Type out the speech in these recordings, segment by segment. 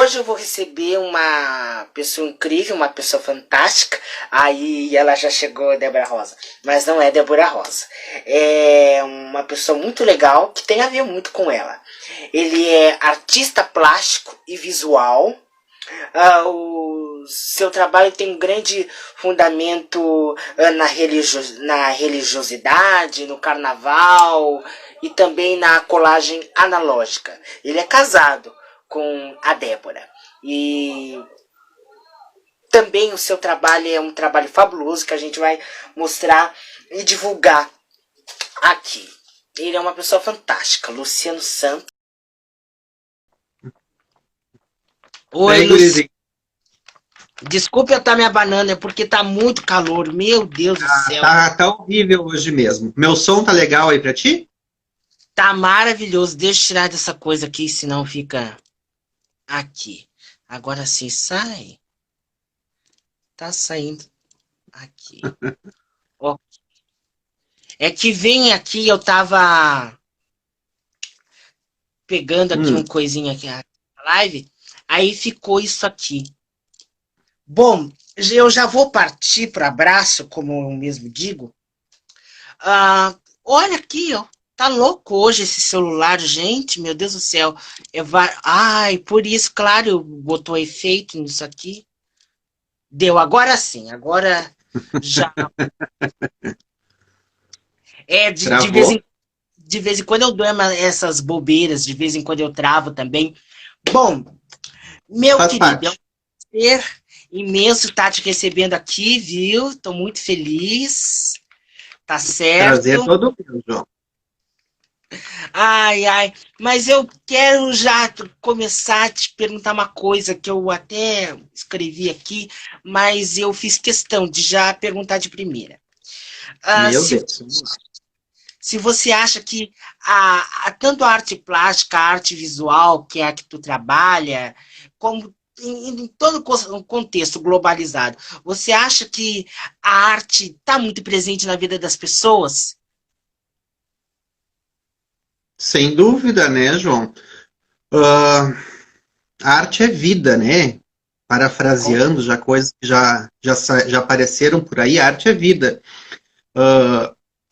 hoje eu vou receber uma pessoa incrível, uma pessoa fantástica. Aí ela já chegou, Débora Rosa. Mas não é Débora Rosa. É uma pessoa muito legal que tem a ver muito com ela. Ele é artista plástico e visual. O seu trabalho tem um grande fundamento na religiosidade, no carnaval e também na colagem analógica. Ele é casado com a Débora. E também o seu trabalho é um trabalho fabuloso que a gente vai mostrar e divulgar aqui. Ele é uma pessoa fantástica, Luciano Santos. Oi, Luciano. Desculpe eu estar me abanando, é porque tá muito calor, meu Deus do céu. Tá horrível hoje mesmo. Meu som tá legal aí pra ti? Tá maravilhoso, deixa eu tirar dessa coisa aqui, senão fica aqui. Agora sim, sai. Tá saindo aqui. Ó. É que vem aqui, eu tava pegando aqui um coisinha aqui na live, aí ficou isso aqui. Bom, eu já vou partir para abraço, como eu mesmo digo. Olha aqui, ó. Tá louco hoje esse celular, gente. Meu Deus do céu. Ai, por isso, claro, botou efeito nisso aqui. Deu, agora sim. Agora já. De vez em quando eu dou essas bobeiras, de vez em quando eu travo também. Bom, meu Faz querido, parte. é um prazer imenso estar te recebendo aqui, viu? Estou muito feliz. Tá certo? Prazer todo meu, João. Ai, mas eu quero já começar a te perguntar uma coisa que eu até escrevi aqui, mas eu fiz questão de já perguntar de primeira. Meu Deus. Se você acha que tanto a arte plástica, a arte visual, que é a que tu trabalha, como em todo o contexto globalizado, você acha que a arte está muito presente na vida das pessoas? Sem dúvida, né, João? A arte é vida, né? Parafraseando já coisas que já apareceram por aí, a arte é vida.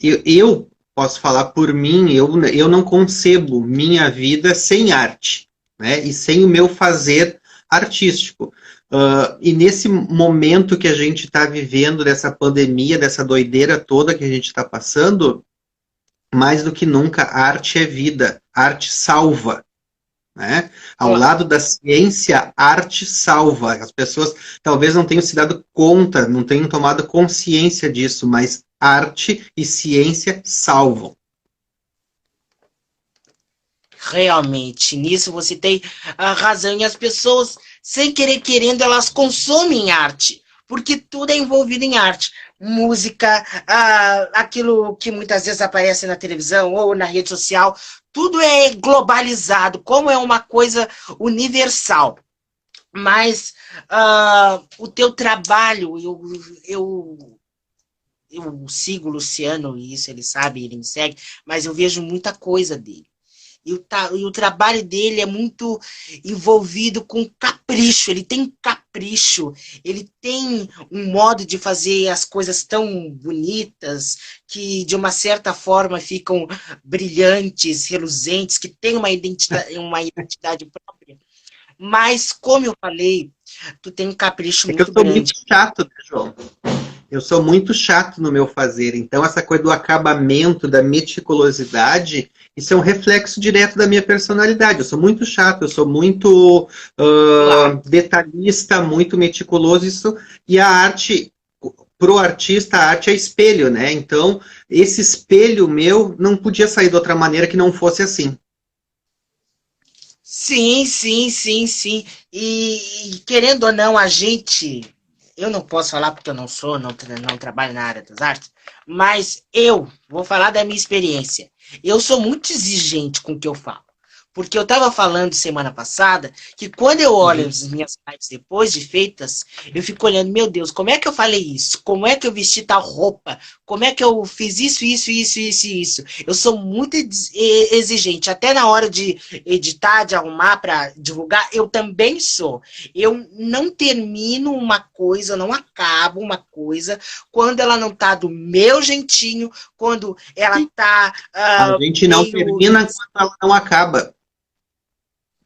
Eu posso falar por mim, eu não concebo minha vida sem arte, né? E sem o meu fazer artístico. E nesse momento que a gente está vivendo, dessa pandemia, dessa doideira toda que a gente está passando, mais do que nunca, arte é vida, arte salva. Né? Ao lado da ciência, arte salva. As pessoas talvez não tenham se dado conta, não tenham tomado consciência disso, mas arte e ciência salvam. Realmente, nisso você tem a razão. E as pessoas, sem querer querendo, elas consomem arte, porque tudo é envolvido em arte. Música, aquilo que muitas vezes aparece na televisão ou na rede social, tudo é globalizado, como é uma coisa universal. Mas o teu trabalho, eu sigo o Luciano, e isso ele sabe, ele me segue, mas eu vejo muita coisa dele. E o trabalho dele é muito envolvido com capricho, ele tem capricho, ele tem um modo de fazer as coisas tão bonitas, que de uma certa forma ficam brilhantes, reluzentes, que tem uma identidade própria. Mas, como eu falei, tu tem um capricho muito grande. Eu sou muito chato, né, João? Eu sou muito chato no meu fazer, então essa coisa do acabamento, da meticulosidade, isso é um reflexo direto da minha personalidade. Eu sou muito chato, eu sou muito detalhista, muito meticuloso, e a arte, pro artista, a arte é espelho, né? Então, esse espelho meu não podia sair de outra maneira que não fosse assim. Sim. E querendo ou não, eu não posso falar porque eu não trabalho na área das artes, mas eu vou falar da minha experiência. Eu sou muito exigente com o que eu falo. Porque eu estava falando semana passada que quando eu olho Uhum. as minhas lives depois de feitas, eu fico olhando, meu Deus, como é que eu falei isso? Como é que eu vesti tal roupa? Como é que eu fiz isso? Eu sou muito exigente, até na hora de editar, de arrumar para divulgar, eu também sou. Eu não termino uma coisa, eu não acabo uma coisa quando ela não tá do meu jeitinho, quando ela tá A gente não meio. termina quando ela não acaba,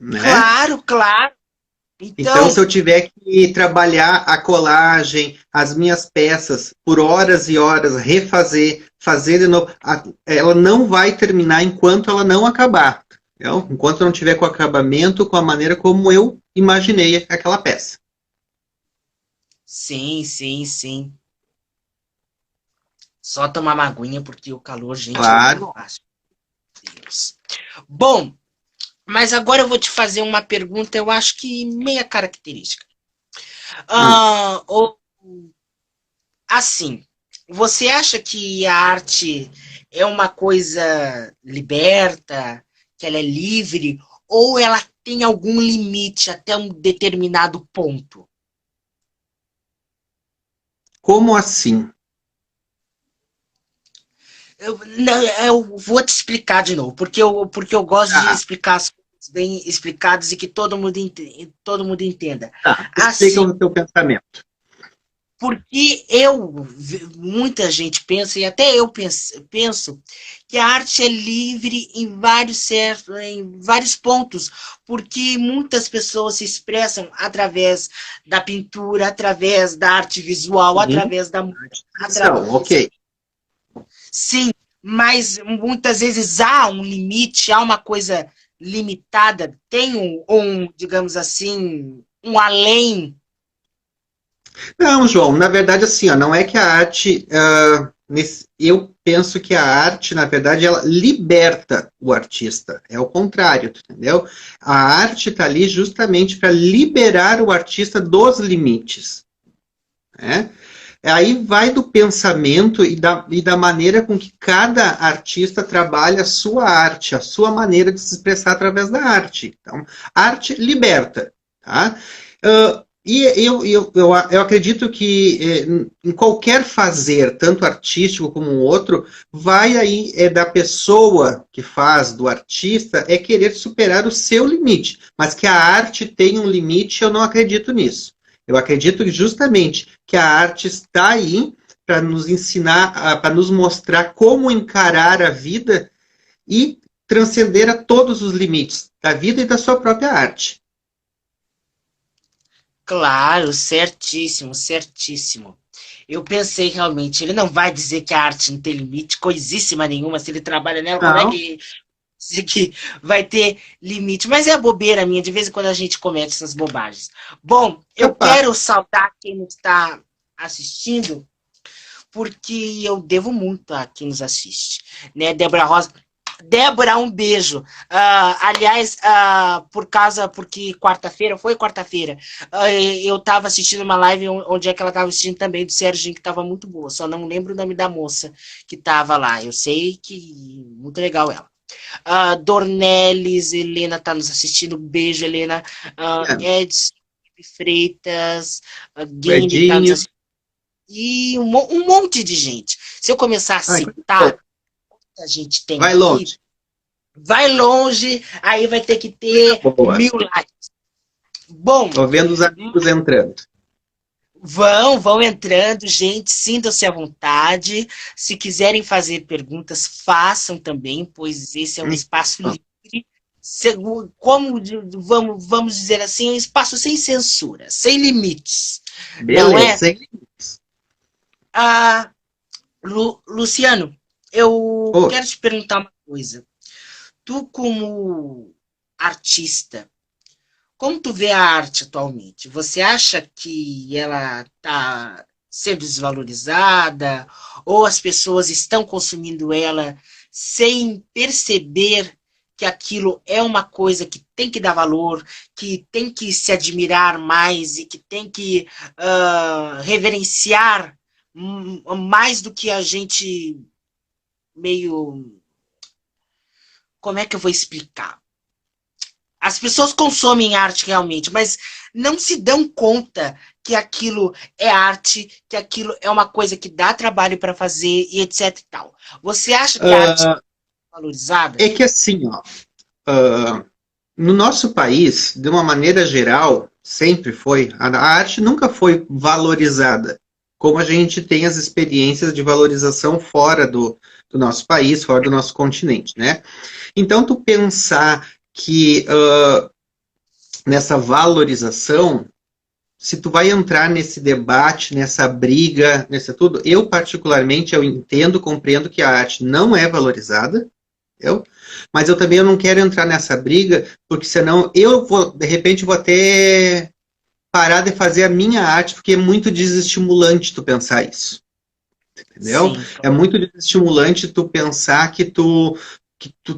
né? Claro, claro. Então, se Então, eu tiver que trabalhar a colagem, as minhas peças por horas e horas, refazer, fazer de novo, ela não vai terminar enquanto ela não acabar. Entendeu? Enquanto eu não tiver com o acabamento, com a maneira como eu imaginei aquela peça. sim, sim, sim. Só tomar uma aguinha porque o calor, gente, não é Claro. fácil. Deus. Bom, mas agora eu vou te fazer uma pergunta, eu acho que meia característica. Hum. Ou, assim, você acha que a arte é uma coisa liberta, que ela é livre, ou ela tem algum limite até um determinado ponto? Como assim? Não, eu vou te explicar de novo, porque eu gosto de Ah, explicar as coisas bem explicadas e que todo mundo entenda. tá. Explica Assim, o teu pensamento. porque muita gente pensa, e até eu penso que a arte é livre em vários pontos, porque muitas pessoas se expressam através da pintura, através da arte visual, Sim. através da música, Então, ok. sim, mas muitas vezes há um limite, há uma coisa limitada, tem digamos assim, um além. Não, João, na verdade, assim, ó, não é que a arte. Eu penso que a arte, na verdade, ela liberta o artista. É o contrário, entendeu? A arte está ali justamente para liberar o artista dos limites. Né? Aí vai do pensamento e da maneira com que cada artista trabalha a sua arte, a sua maneira de se expressar através da arte. Então, arte liberta. Tá? E eu acredito que em qualquer fazer, tanto artístico como outro, vai aí da pessoa que faz, do artista, é querer superar o seu limite. Mas que a arte tem um limite, eu não acredito nisso. Eu acredito que justamente que a arte está aí para nos ensinar, para nos mostrar como encarar a vida e transcender a todos os limites da vida e da sua própria arte. Claro, certíssimo, certíssimo. Eu pensei realmente, ele não vai dizer que a arte não tem limite, coisíssima nenhuma, se ele trabalha nela, como é Não, que dizer que vai ter limite? Mas é bobeira minha, de vez em quando a gente comete essas bobagens. Bom, eu capaz. quero saudar quem nos está assistindo, porque eu devo muito a quem nos assiste, né? Débora Rosa. Débora, um beijo. Aliás, porque foi quarta-feira, eu estava assistindo uma live onde é que ela estava assistindo também do Serginho, que estava muito boa. Só não lembro o nome da moça que estava lá. Eu sei que muito legal ela. Dornelles, Helena está nos assistindo. Beijo, Helena. É, Edson Freitas, o Guine está nos Edinho. assistindo. E um monte de gente. Se eu começar a Ai, coisa citar, boa. a gente tem Vai aqui, longe. vai longe, aí vai ter que Coisa ter boa. 1000 likes. Bom, Tô vendo os amigos entrando. vão entrando, gente, sintam-se à vontade. Se quiserem fazer perguntas, façam também, pois esse é um espaço livre. Como vamos dizer assim, é um espaço sem censura, sem limites, não é? Beleza, hein? Ah, Luciano, eu Ô, quero te perguntar uma coisa. Tu, como artista, como tu vê a arte atualmente? Você acha que ela está sendo desvalorizada ou as pessoas estão consumindo ela sem perceber que aquilo é uma coisa que tem que dar valor, que tem que se admirar mais e que tem que reverenciar mais do que a gente meio. Como é que eu vou explicar? as pessoas consomem arte realmente, mas não se dão conta que aquilo é arte, que aquilo é uma coisa que dá trabalho para fazer e etc e tal. Você acha que a arte é valorizada? É que assim, ó, no nosso país, de uma maneira geral, sempre foi, a arte nunca foi valorizada, como a gente tem as experiências de valorização fora do nosso país, fora do nosso continente, né? Então, tu pensar que nessa valorização, se tu vai entrar nesse debate, nessa briga, nesse tudo, eu particularmente, eu entendo, compreendo que a arte não é valorizada, entendeu? Mas eu também não quero entrar nessa briga, porque senão eu vou, de repente, vou até parar de fazer a minha arte, porque é muito desestimulante tu pensar isso. Entendeu? Sim. É muito desestimulante tu pensar que tu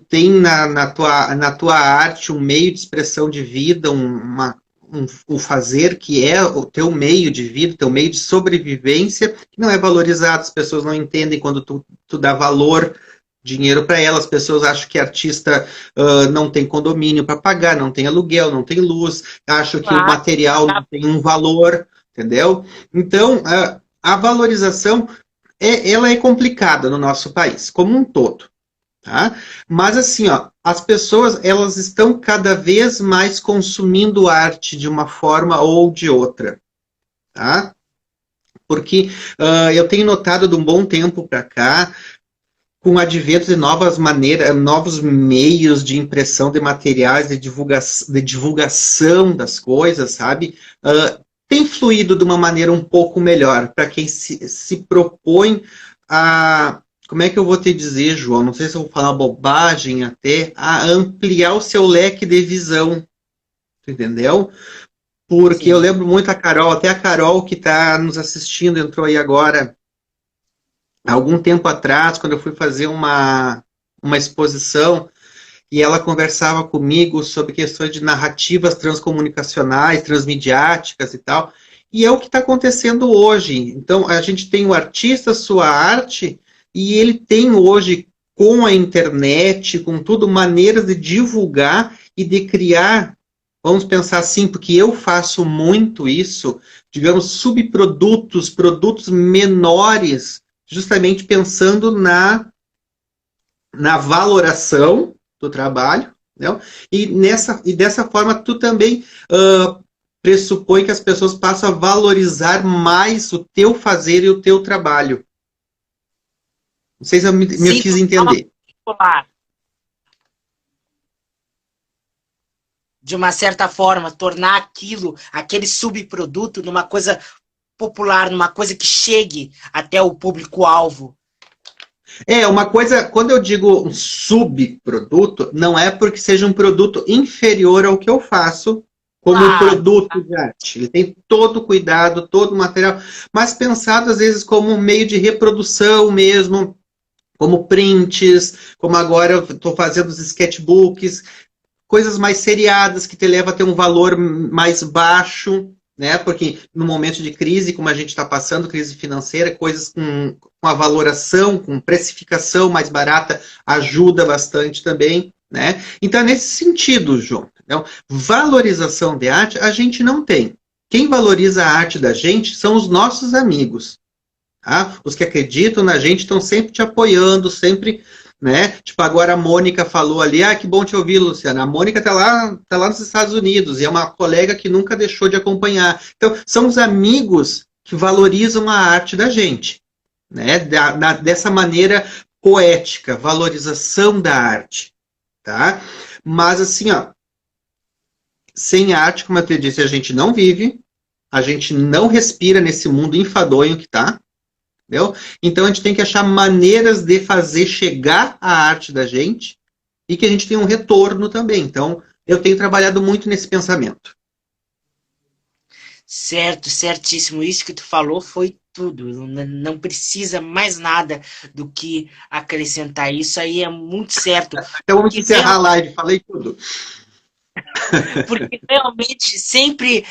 tem na tua arte um meio de expressão de vida, um fazer que é o teu meio de vida, teu meio de sobrevivência, que não é valorizado, as pessoas não entendem quando tu dá valor, dinheiro para elas, as pessoas acham que artista não tem condomínio para pagar, não tem aluguel, não tem luz, acham que o Claro. material não tem um valor, entendeu? Então, a valorização ela é complicada no nosso país, como um todo. Tá? Mas assim, ó, as pessoas elas estão cada vez mais consumindo arte de uma forma ou de outra. Tá? Porque eu tenho notado de um bom tempo para cá, com o advento de novas maneiras, novos meios de impressão de materiais, de divulgação das coisas, sabe? Tem fluído de uma maneira um pouco melhor para quem se propõe a. Como é que eu vou te dizer, João? Não sei se eu vou falar bobagem até, a ampliar o seu leque de visão. Entendeu? Porque Sim. eu lembro muito a Carol, até a Carol que está nos assistindo, entrou aí agora, há algum tempo atrás, quando eu fui fazer uma exposição, e ela conversava comigo sobre questões de narrativas transcomunicacionais, transmediáticas e tal. E é o que está acontecendo hoje. Então, a gente tem o artista, sua arte, e ele tem hoje, com a internet, com tudo, maneiras de divulgar e de criar, vamos pensar assim, porque eu faço muito isso, digamos, subprodutos, produtos menores, justamente pensando na valoração do trabalho, entendeu? E dessa forma tu também pressupõe que as pessoas passam a valorizar mais o teu fazer e o teu trabalho. Não sei se eu me Sim, fiz entender. de uma certa forma, tornar aquilo, aquele subproduto, numa coisa popular, numa coisa que chegue até o público-alvo. Uma coisa, quando eu digo um subproduto, não é porque seja um produto inferior ao que eu faço como produto de arte. Ele tem todo o cuidado, todo o material, mas pensado às vezes como um meio de reprodução mesmo, como prints, como agora eu estou fazendo os sketchbooks, coisas mais seriadas que te levam a ter um valor mais baixo, né? Porque no momento de crise, como a gente está passando, crise financeira, coisas com a valoração, com precificação mais barata, ajuda bastante também, né? Então, é nesse sentido, João. Então, valorização de arte a gente não tem. Quem valoriza a arte da gente são os nossos amigos. Tá? Os que acreditam na gente estão sempre te apoiando, sempre, né? Tipo, agora a Mônica falou ali, que bom te ouvir, Luciana. A Mônica tá lá nos Estados Unidos e é uma colega que nunca deixou de acompanhar. Então, são os amigos que valorizam a arte da gente, né? Dessa maneira poética, valorização da arte, tá? Mas assim, ó, sem arte, como eu te disse, a gente não vive, a gente não respira nesse mundo enfadonho que tá. Entendeu? Então a gente tem que achar maneiras de fazer chegar a arte da gente e que a gente tenha um retorno também. Então eu tenho trabalhado muito nesse pensamento. Certo, certíssimo. Isso que tu falou foi tudo. Não precisa mais nada do que acrescentar. Isso aí é muito certo. Então vamos encerrar a live, falei tudo. Porque realmente sempre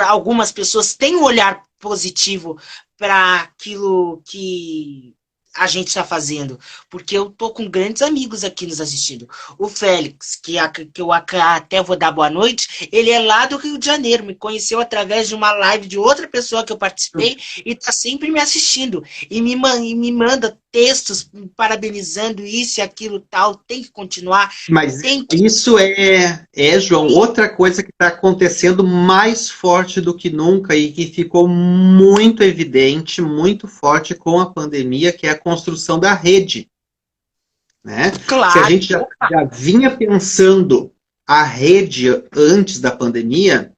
algumas pessoas têm um olhar positivo para aquilo que a gente está fazendo, porque eu tô com grandes amigos aqui nos assistindo. O Félix, que eu até vou dar boa noite, ele é lá do Rio de Janeiro, me conheceu através de uma live de outra pessoa que eu participei e tá sempre me assistindo e me manda textos parabenizando isso e aquilo tal, tem que continuar, Mas tem que... isso João, outra coisa que está acontecendo mais forte do que nunca e que ficou muito evidente, muito forte com a pandemia, que é a construção da rede, né? Se a Claro, gente já vinha pensando a rede antes da pandemia,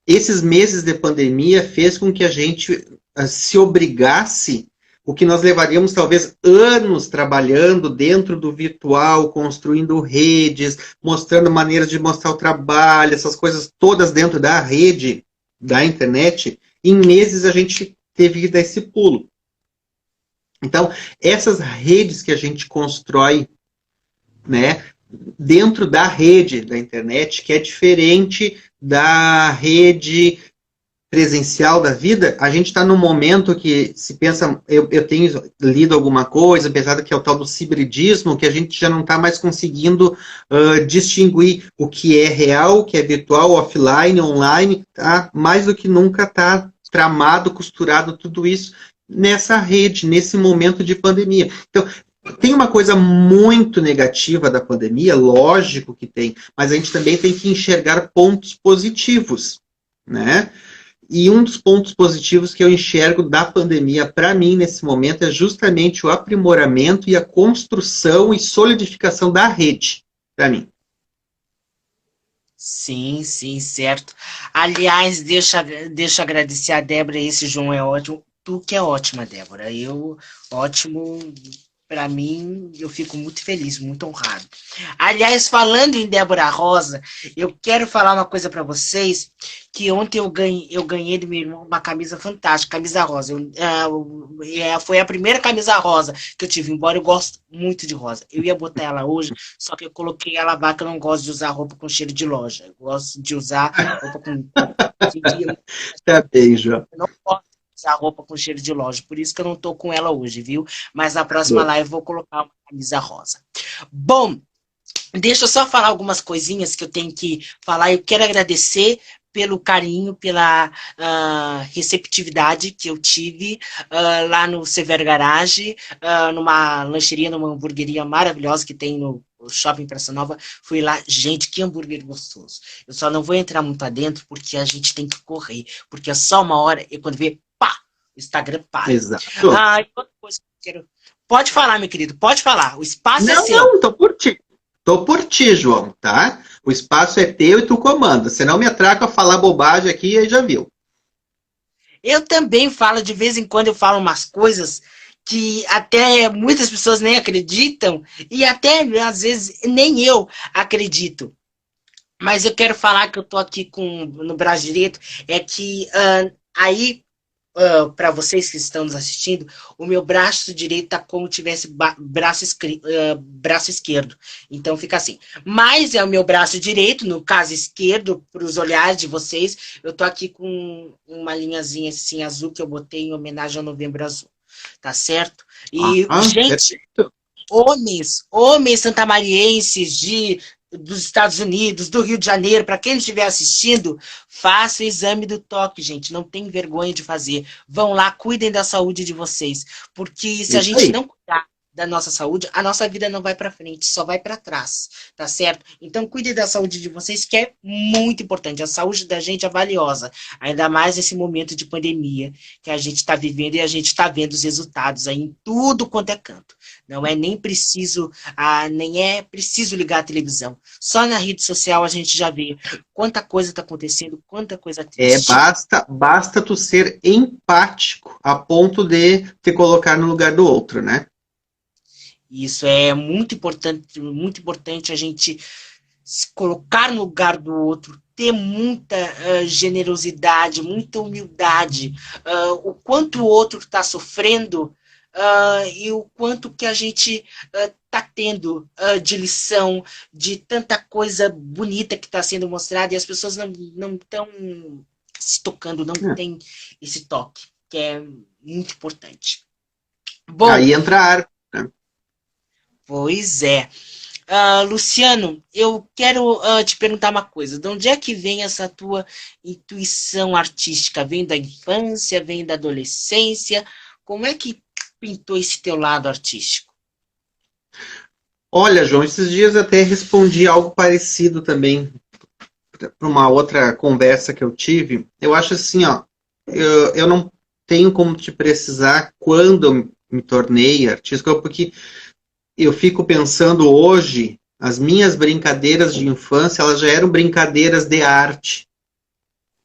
esses meses de pandemia fez com que a gente se obrigasse, o que nós levaríamos talvez anos trabalhando dentro do virtual, construindo redes, mostrando maneiras de mostrar o trabalho, essas coisas todas dentro da rede da internet, em meses a gente teve que dar esse pulo. Então, essas redes que a gente constrói, né, dentro da rede da internet, que é diferente da rede presencial da vida, a gente está num momento que se pensa, eu tenho lido alguma coisa, apesar que é o tal do hibridismo, que a gente já não está mais conseguindo distinguir o que é real, o que é virtual, offline, online, tá? Mais do que nunca está tramado, costurado tudo isso nessa rede, nesse momento de pandemia. Então, tem uma coisa muito negativa da pandemia, lógico que tem, mas a gente também tem que enxergar pontos positivos, né? E um dos pontos positivos que eu enxergo da pandemia, para mim, nesse momento, é justamente o aprimoramento e a construção e solidificação da rede, para mim. sim, sim, certo. Aliás, deixa eu agradecer a Débora, esse João é ótimo. Tu que é ótima, Débora. Ótimo, para mim, eu fico muito feliz, muito honrado. Aliás, falando em Débora Rosa, eu quero falar uma coisa para vocês, que ontem eu ganhei do meu irmão uma camisa fantástica, camisa rosa. Foi a primeira camisa rosa que eu tive, embora eu gosto muito de rosa. Eu ia botar ela hoje, só que eu coloquei ela lá, que eu não gosto de usar roupa com cheiro de loja. Eu gosto de usar roupa com... Tá bem, João. Eu não posso usar roupa com cheiro de loja, por isso que eu não tô com ela hoje, viu? Mas na próxima live eu vou colocar uma camisa rosa. Bom, deixa eu só falar algumas coisinhas que eu tenho que falar. Eu quero agradecer pelo carinho, pela receptividade que eu tive lá no Severo Garage, numa lancheria, numa hamburgueria maravilhosa que tem no Shopping Praça Nova. Fui lá, gente, que hambúrguer gostoso. Eu só não vou entrar muito adentro porque a gente tem que correr, porque é só uma hora e quando vê, pá, o Instagram para. Exato. E outra coisa que eu quero... Pode falar, meu querido, pode falar. O espaço é seu. Não, tô por ti. Tô por ti, João, tá? O espaço é teu e tu comanda. Você não me atraca a falar bobagem aqui, aí já viu. Eu também falo, de vez em quando eu falo umas coisas que até muitas pessoas nem acreditam, e até às vezes nem eu acredito. Mas eu quero falar que eu tô aqui no braço direito, é que aí, para vocês que estão nos assistindo, o meu braço direito tá como se tivesse braço esquerdo. Então fica assim. Mas é o meu braço direito, no caso esquerdo, para os olhares de vocês, eu tô aqui com uma linhazinha assim azul que eu botei em homenagem ao Novembro Azul. Tá certo? E, gente, perfeito. homens santamarienses dos Estados Unidos, do Rio de Janeiro, para quem estiver assistindo, faça o exame do toque, gente. Não tem vergonha de fazer. Vão lá, cuidem da saúde de vocês. Porque se a gente não cuidar da nossa saúde, a nossa vida não vai para frente, só vai para trás, tá certo? Então, cuide da saúde de vocês, que é muito importante. A saúde da gente é valiosa, ainda mais nesse momento de pandemia que a gente está vivendo e a gente está vendo os resultados aí em tudo quanto é canto. Não é nem preciso ligar a televisão. Só na rede social a gente já vê quanta coisa está acontecendo, quanta coisa triste. Basta tu ser empático a ponto de te colocar no lugar do outro, né? Isso é muito importante a gente se colocar no lugar do outro, ter muita generosidade, muita humildade, o quanto o outro está sofrendo e o quanto que a gente está tendo de lição, de tanta coisa bonita que está sendo mostrada e as pessoas não estão se tocando, não tem esse toque, que é muito importante. Bom, Aí entra a arte, né? pois é. Luciano, eu quero te perguntar uma coisa. De onde é que vem essa tua intuição artística? Vem da infância? Vem da adolescência? Como é que pintou esse teu lado artístico? Olha, João, esses dias eu até respondi algo parecido também para uma outra conversa que eu tive. Eu acho assim, ó, eu não tenho como te precisar quando eu me tornei artista, porque eu fico pensando hoje, as minhas brincadeiras de infância, elas já eram brincadeiras de arte,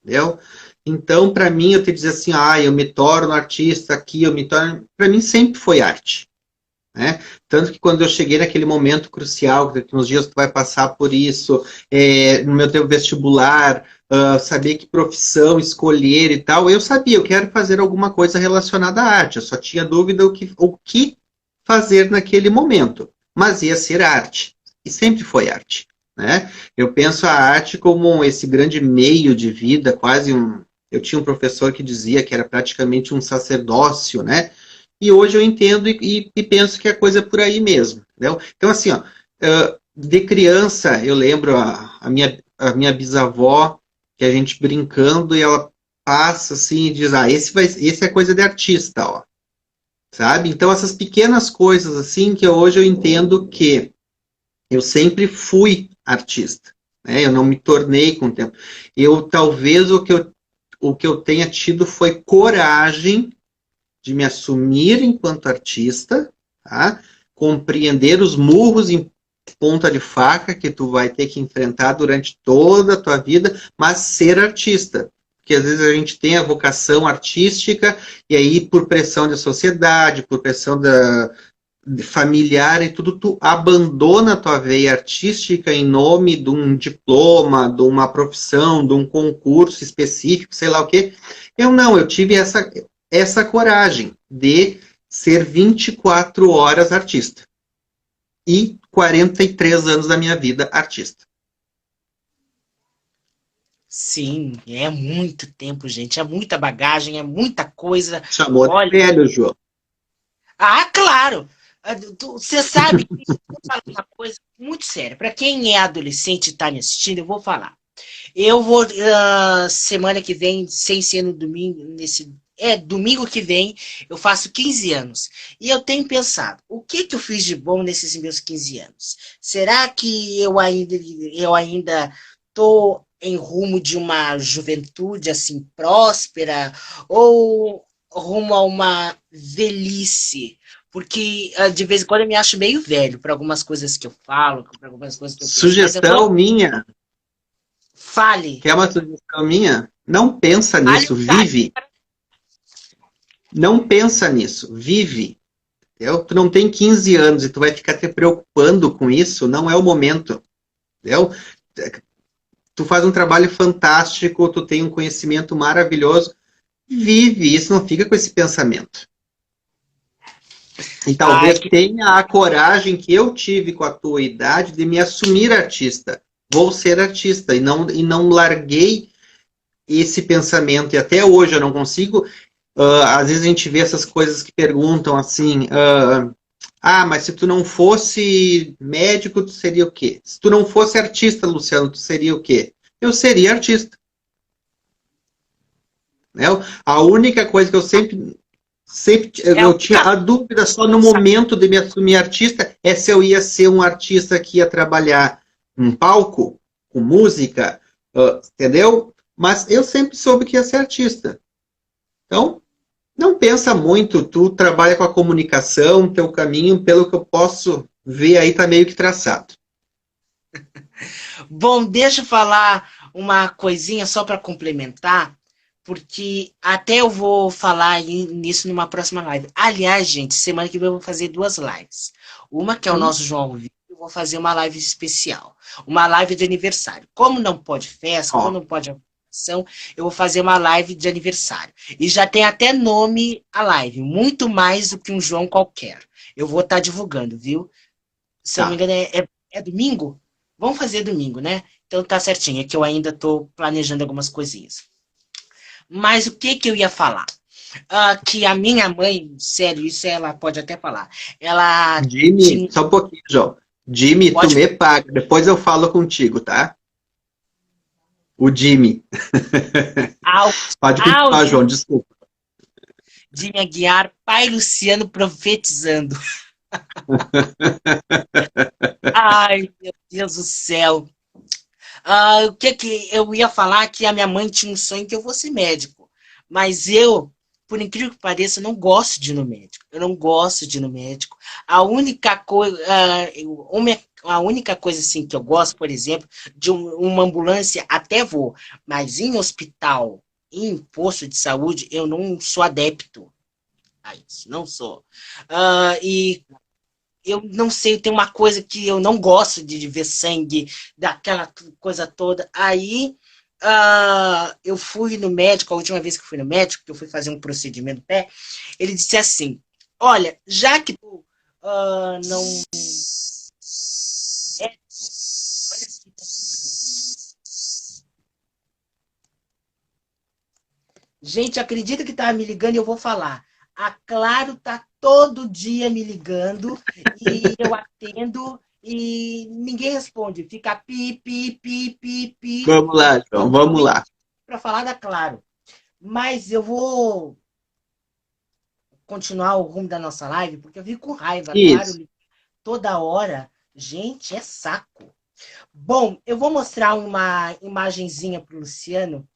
entendeu? Então, para mim, eu te dizer assim, eu me torno artista aqui, eu me torno, para mim sempre foi arte, né? Tanto que quando eu cheguei naquele momento crucial, que daqui uns dias tu vai passar por isso, no meu tempo vestibular, saber que profissão escolher e tal, eu sabia, eu quero fazer alguma coisa relacionada à arte, eu só tinha dúvida o que fazer naquele momento, mas ia ser arte, e sempre foi arte, né? Eu penso a arte como esse grande meio de vida, quase um... Eu tinha um professor que dizia que era praticamente um sacerdócio, né? E hoje eu entendo e penso que a coisa é por aí mesmo, entendeu? Então, assim, ó, de criança, eu lembro a minha bisavó, que a gente brincando, e ela passa assim e diz, esse é coisa de artista, ó, sabe? Então, essas pequenas coisas, assim, que hoje eu entendo que eu sempre fui artista, né? Eu não me tornei com o tempo. Talvez, o que eu tenha tido foi coragem de me assumir enquanto artista, tá? Compreender os murros em ponta de faca que tu vai ter que enfrentar durante toda a tua vida, mas ser artista. Porque às vezes a gente tem a vocação artística e aí por pressão da sociedade, por pressão familiar e tudo, tu abandona a tua veia artística em nome de um diploma, de uma profissão, de um concurso específico, sei lá o quê. Eu não, eu tive essa coragem de ser 24 horas artista. E 43 anos da minha vida artista. Sim, é muito tempo, gente. É muita bagagem, é muita coisa. Chamou de Olha, velho, João. claro. Você sabe que eu vou falar uma coisa muito séria. Para quem é adolescente e está me assistindo, eu vou falar. Eu vou, semana que vem, sem ser no domingo, domingo que vem, eu faço 15 anos. E eu tenho pensado, o que que eu fiz de bom nesses meus 15 anos? Será que eu ainda tô em rumo de uma juventude assim próspera ou rumo a uma velhice? Porque de vez em quando eu me acho meio velho para algumas coisas que eu falo, para algumas coisas que eu penso, mas eu Sugestão tô. minha, Fale. quer uma sugestão minha? Não pensa Fale, nisso, fale. vive. Não pensa nisso, vive. Entendeu? Tu não tem 15 anos e tu vai ficar te preocupando com isso, não é o momento. Entendeu? Tu faz um trabalho fantástico, tu tem um conhecimento maravilhoso, vive isso, não fica com esse pensamento. E Ai, talvez tenha a coragem que eu tive com a tua idade de me assumir artista. Vou ser artista e não larguei esse pensamento. E até hoje eu não consigo. Às vezes a gente vê essas coisas que perguntam assim: mas se tu não fosse médico, tu seria o quê? Se tu não fosse artista, Luciano, tu seria o quê? Eu seria artista. Né? A única coisa que sempre é o eu tinha a dúvida só no momento de me assumir artista é se eu ia ser um artista que ia trabalhar em palco, com música, entendeu? Mas eu sempre soube que ia ser artista. Então, não pensa muito, tu trabalha com a comunicação, teu caminho, pelo que eu posso ver aí, tá meio que traçado. Bom, deixa eu falar uma coisinha só para complementar, porque até eu vou falar nisso numa próxima live. Aliás, gente, semana que vem eu vou fazer duas lives. Uma que é o nosso João Vitor, eu vou fazer uma live especial, uma live de aniversário. Como não pode festa, como Ó, não pode ação, eu vou fazer uma live de aniversário. E já tem até nome a live, muito mais do que um João qualquer. Eu vou estar divulgando, viu? Se eu não me tá. engano, é domingo? Vamos fazer domingo, né? Então tá certinho, é que eu ainda tô planejando algumas coisinhas. Mas o que que eu ia falar? que a minha mãe, sério, isso ela pode até falar. Ela Jimmy, tinha. só um pouquinho, João. Jimmy, tu Pode. me paga. Depois eu falo contigo, tá? O Jimmy. Pode continuar, Áudio João, desculpa. de me guiar, Pai Luciano profetizando. Ai, meu Deus do céu. O que que eu ia falar que a minha mãe tinha um sonho que eu fosse médico. Mas eu, por incrível que pareça, eu não gosto de ir no médico. Eu não gosto de ir no médico. A única coisa, a única coisa assim que eu gosto, por exemplo, de uma ambulância, até vou, mas em hospital, em posto de saúde, eu não sou adepto a isso, não sou. E eu não sei, tem uma coisa que eu não gosto de ver sangue, daquela coisa toda. Aí eu fui no médico, a última vez que eu fui no médico, que eu fui fazer um procedimento no pé, ele disse assim: olha, já que tu não. É, gente, acredita que tá me ligando e eu vou falar. A Claro tá todo dia me ligando e eu atendo e ninguém responde. Fica pi, pi, pi, pi, pi. Vamos lá, João, vamos lá. Para falar da Claro. Mas eu vou continuar o rumo da nossa live, porque eu fico com raiva, Isso. claro, toda hora. Gente, é saco. Bom, eu vou mostrar uma imagenzinha para o Luciano,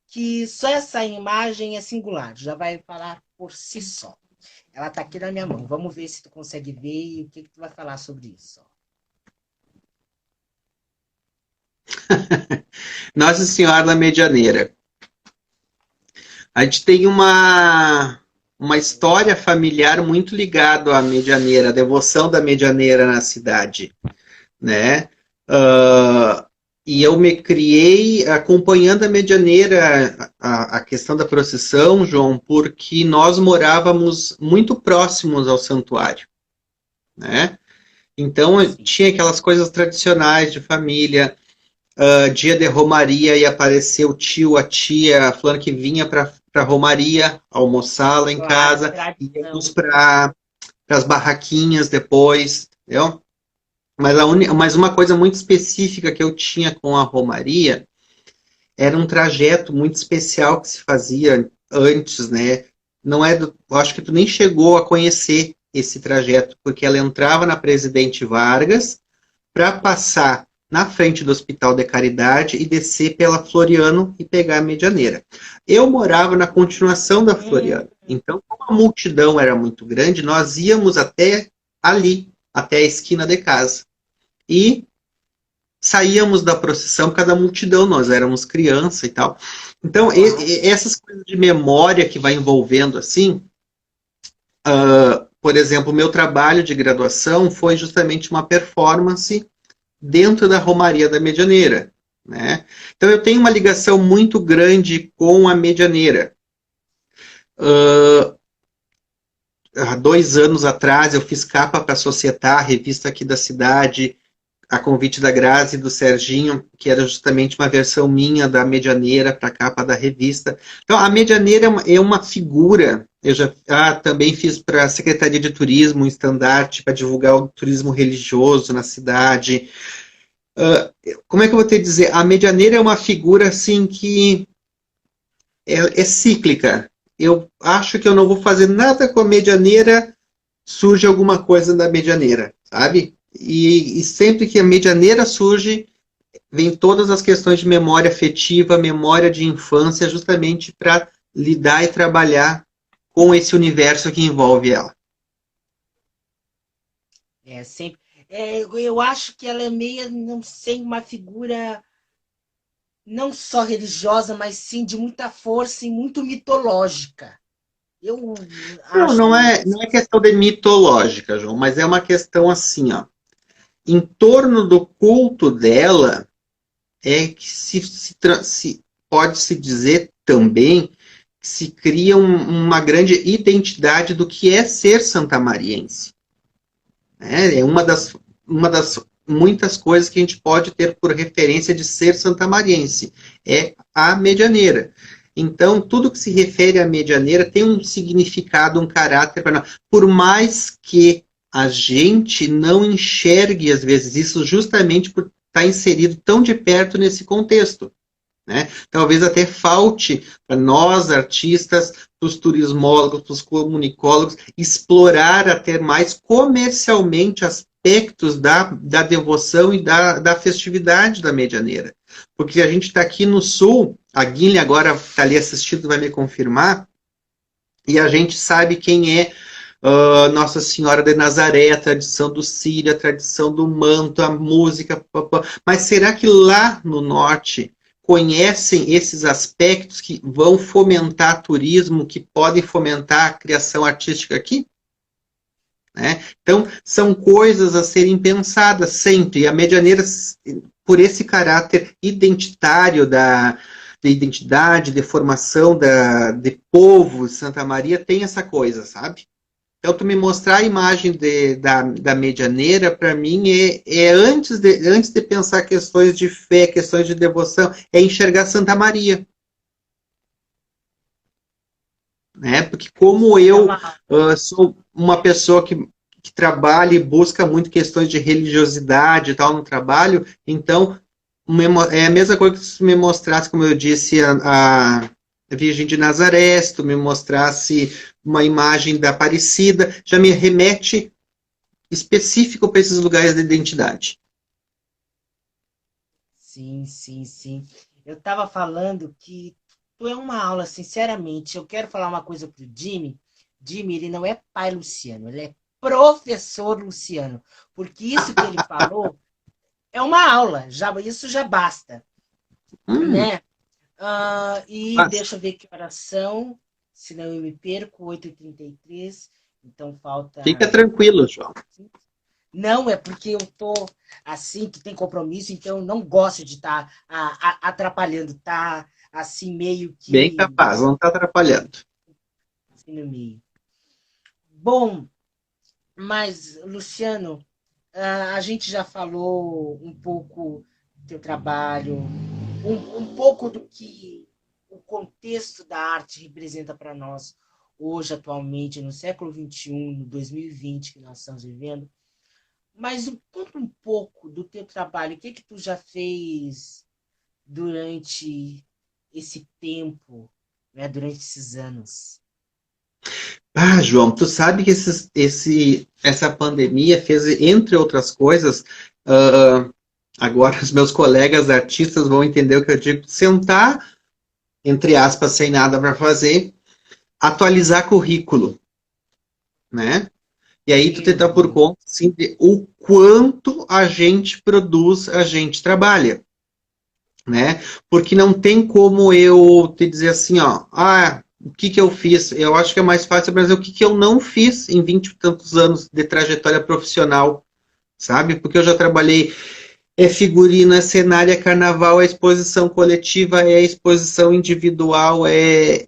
que só essa imagem é singular, já vai falar por si só. Ela está aqui na minha mão. Vamos ver se tu consegue ver e o que tu vai falar sobre isso. Nossa Senhora da Medianeira. A gente tem uma história familiar muito ligada à Medianeira, a devoção da Medianeira na cidade, né? E eu me criei acompanhando a Medianeira, a questão da procissão, João, porque nós morávamos muito próximos ao santuário, né? Então tinha aquelas coisas tradicionais de família, dia de Romaria e aparecer o tio, a tia, falando que vinha para Romaria almoçar lá em casa, íamos para as barraquinhas depois, entendeu? Mas uma coisa muito específica que eu tinha com a Romaria era um trajeto muito especial que se fazia antes, né? Não é eu acho que tu nem chegou a conhecer esse trajeto, porque ela entrava na Presidente Vargas para passar na frente do Hospital de Caridade e descer pela Floriano e pegar a Medianeira. Eu morava na continuação da Floriano, então como a multidão era muito grande, nós íamos até ali, até a esquina de casa. E saíamos da procissão por causa da multidão, nós éramos criança e tal. Então, essas coisas de memória que vai envolvendo assim, por exemplo, o meu trabalho de graduação foi justamente uma performance dentro da Romaria da Medianeira, né? Então eu tenho uma ligação muito grande com a Medianeira. Há 2 anos atrás eu fiz capa para a Societá, a revista aqui da cidade, a convite da Grazi e do Serginho, que era justamente uma versão minha da Medianeira para a capa da revista. Então a Medianeira é uma figura. Eu já também fiz para a Secretaria de Turismo um estandarte para divulgar o turismo religioso na cidade. Como é que eu vou te dizer? A Medianeira é uma figura assim que é cíclica. Eu acho que eu não vou fazer nada com a Medianeira, surge alguma coisa da Medianeira, sabe? E sempre que a Medianeira surge, vem todas as questões de memória afetiva, memória de infância, justamente para lidar e trabalhar com esse universo que envolve ela. Sempre. Eu acho que ela é meio, não sei, uma figura não só religiosa, mas sim de muita força e muito mitológica. Eu acho. Não é questão de mitológica, João, mas é uma questão assim, ó. Em torno do culto dela, é que pode-se dizer também que se cria uma grande identidade do que é ser santamariense. É uma das muitas coisas que a gente pode ter por referência de ser santamariense. É a Medianeira. Então, tudo que se refere à medianeira tem um significado, um caráter para nós. Por mais que a gente não enxergue, às vezes, isso justamente por estar inserido tão de perto nesse contexto. Né? Talvez até falte para nós, artistas, para os turismólogos, para os comunicólogos, explorar até mais comercialmente aspectos da devoção e da festividade da medianeira. Porque a gente está aqui no Sul, a Guilherme agora está ali assistindo, vai me confirmar, e a gente sabe quem é Nossa Senhora de Nazaré, a tradição do Círio, a tradição do manto, a música, mas será que lá no Norte conhecem esses aspectos que vão fomentar turismo, que podem fomentar a criação artística aqui? Né? Então, são coisas a serem pensadas sempre. A medianeira, por esse caráter identitário de identidade, de formação de povo, Santa Maria, tem essa coisa, sabe? Então, tu me mostrar a imagem da medianeira, para mim, antes de pensar questões de fé, questões de devoção, é enxergar Santa Maria. Né? Porque como eu sou uma pessoa que trabalha e busca muito questões de religiosidade e tal no trabalho, então é a mesma coisa que se tu me mostrasse, como eu disse, a Virgem de Nazaré, se tu me mostrasse uma imagem da Aparecida, já me remete específico para esses lugares de identidade. Sim, sim, sim. Eu estava falando que tu é uma aula, sinceramente. Eu quero falar uma coisa pro Jimmy. Jimmy, ele não é pai Luciano, ele é professor Luciano. Porque isso que ele falou é uma aula, isso já basta. Né? Deixa eu ver que horas são, senão eu me perco, 8h33, então falta... Fica tranquilo, João. Não, é porque eu tô assim, que tem compromisso, então eu não gosto de estar atrapalhando, tá assim meio que... Bem capaz, não tá atrapalhando. Assim no meio. Bom, mas, Luciano, a gente já falou um pouco do teu trabalho, um pouco do que o contexto da arte representa para nós hoje, atualmente, no século XXI, no 2020 que nós estamos vivendo. Mas conta um pouco do teu trabalho. O que tu já fez durante esse tempo, né, durante esses anos? João, tu sabe que essa pandemia fez, entre outras coisas, agora os meus colegas artistas vão entender o que eu digo, sentar, entre aspas, sem nada para fazer, atualizar currículo, né? E aí tu tentar por conta, assim, de o quanto a gente produz, a gente trabalha, né? Porque não tem como eu te dizer assim, ó, o que eu fiz? Eu acho que é mais fácil para dizer o que eu não fiz em 20 e tantos anos de trajetória profissional, sabe? Porque eu já trabalhei figurino, cenário, carnaval, exposição coletiva, exposição individual, é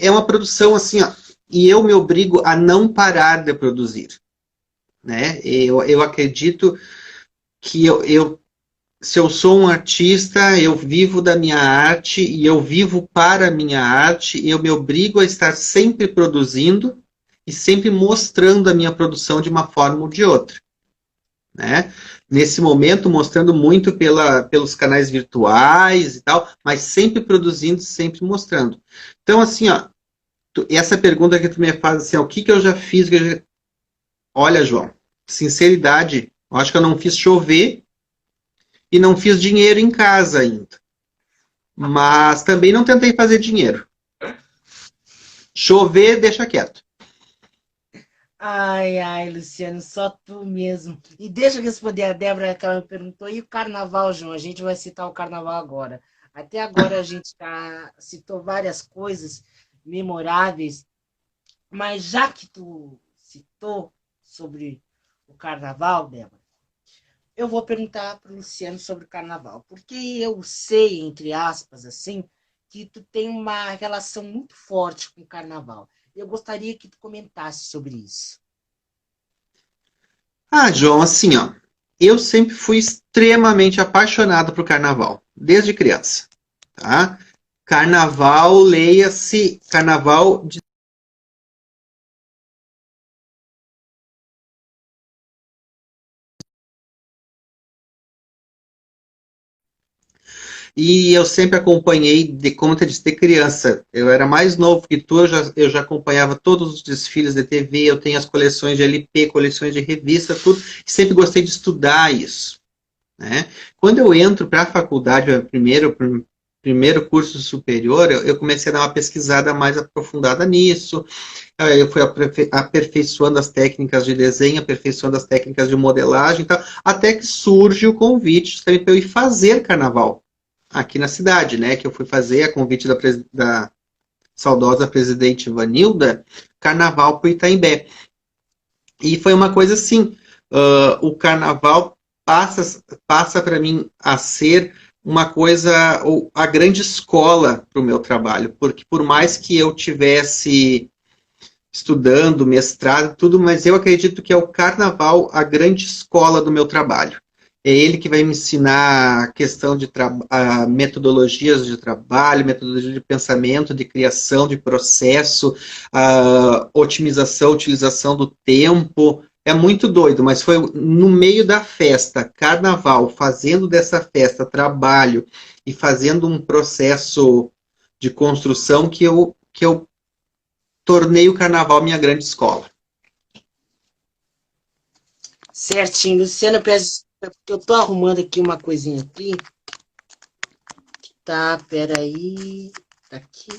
uma produção assim, ó, e eu me obrigo a não parar de produzir, né? Eu acredito que se eu sou um artista, eu vivo da minha arte e eu vivo para a minha arte e eu me obrigo a estar sempre produzindo e sempre mostrando a minha produção de uma forma ou de outra, né? Nesse momento, mostrando muito pelos canais virtuais e tal, mas sempre produzindo, sempre mostrando. Então, assim, ó, essa pergunta que tu me faz, assim, ó, o que eu já fiz? Olha, João, sinceridade, eu acho que eu não fiz chover e não fiz dinheiro em casa ainda. Mas também não tentei fazer dinheiro. Chover, deixa quieto. Ai, Luciano, só tu mesmo. E deixa eu responder a Débora, que ela me perguntou, e o carnaval, João? A gente vai citar o carnaval agora. Até agora a gente citou várias coisas memoráveis, mas já que tu citou sobre o carnaval, Débora, eu vou perguntar para o Luciano sobre o carnaval, porque eu sei, entre aspas, assim, que tu tem uma relação muito forte com o carnaval. Eu gostaria que tu comentasse sobre isso. João, assim, ó, eu sempre fui extremamente apaixonado por carnaval, desde criança, tá? Carnaval, leia-se Carnaval de... E eu sempre acompanhei, como eu disse, de criança. Eu era mais novo que tu, eu já acompanhava todos os desfiles de TV, eu tenho as coleções de LP, coleções de revista, tudo, e sempre gostei de estudar isso. Né? Quando eu entro para a faculdade, primeiro curso superior, eu comecei a dar uma pesquisada mais aprofundada nisso. Eu fui aperfeiçoando as técnicas de desenho, aperfeiçoando as técnicas de modelagem, então, até que surge o convite também para eu ir fazer carnaval aqui na cidade, né? Que eu fui fazer a convite da saudosa presidente Vanilda, carnaval para o Itaimbé. E foi uma coisa assim, o carnaval passa para mim a ser uma coisa, a grande escola para o meu trabalho, porque por mais que eu tivesse estudando, mestrado, tudo, mas eu acredito que é o carnaval a grande escola do meu trabalho. É ele que vai me ensinar a questão de metodologias de trabalho, metodologia de pensamento, de criação, de processo, otimização, utilização do tempo. É muito doido, mas foi no meio da festa, carnaval, fazendo dessa festa trabalho e fazendo um processo de construção que eu tornei o carnaval minha grande escola. Certinho, Luciana, eu tô arrumando aqui uma coisinha aqui. Tá, peraí. Tá aqui.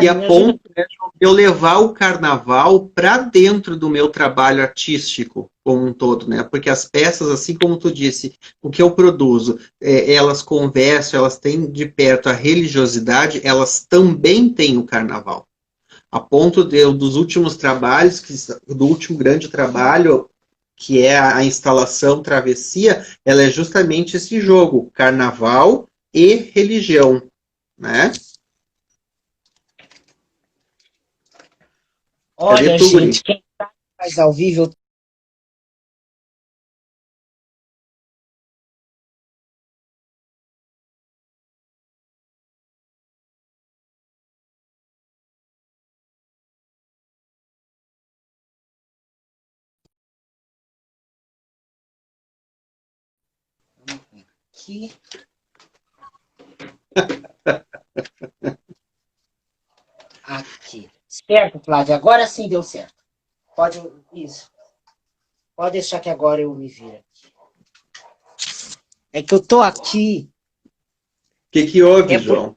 E a ponto de eu levar o carnaval para dentro do meu trabalho artístico como um todo, né? Porque as peças, assim como tu disse, o que eu produzo, elas conversam, elas têm de perto a religiosidade, elas também têm o carnaval. A ponto dos últimos trabalhos, do último grande trabalho, que é a instalação Travessia, ela é justamente esse jogo, carnaval e religião, né? Olha, gente, quem faz ao vivo... Aqui. Aqui. Certo, Flávia. Agora sim deu certo. Pode... Isso. Pode deixar que agora eu me viro aqui. É que eu tô aqui... O que houve, João?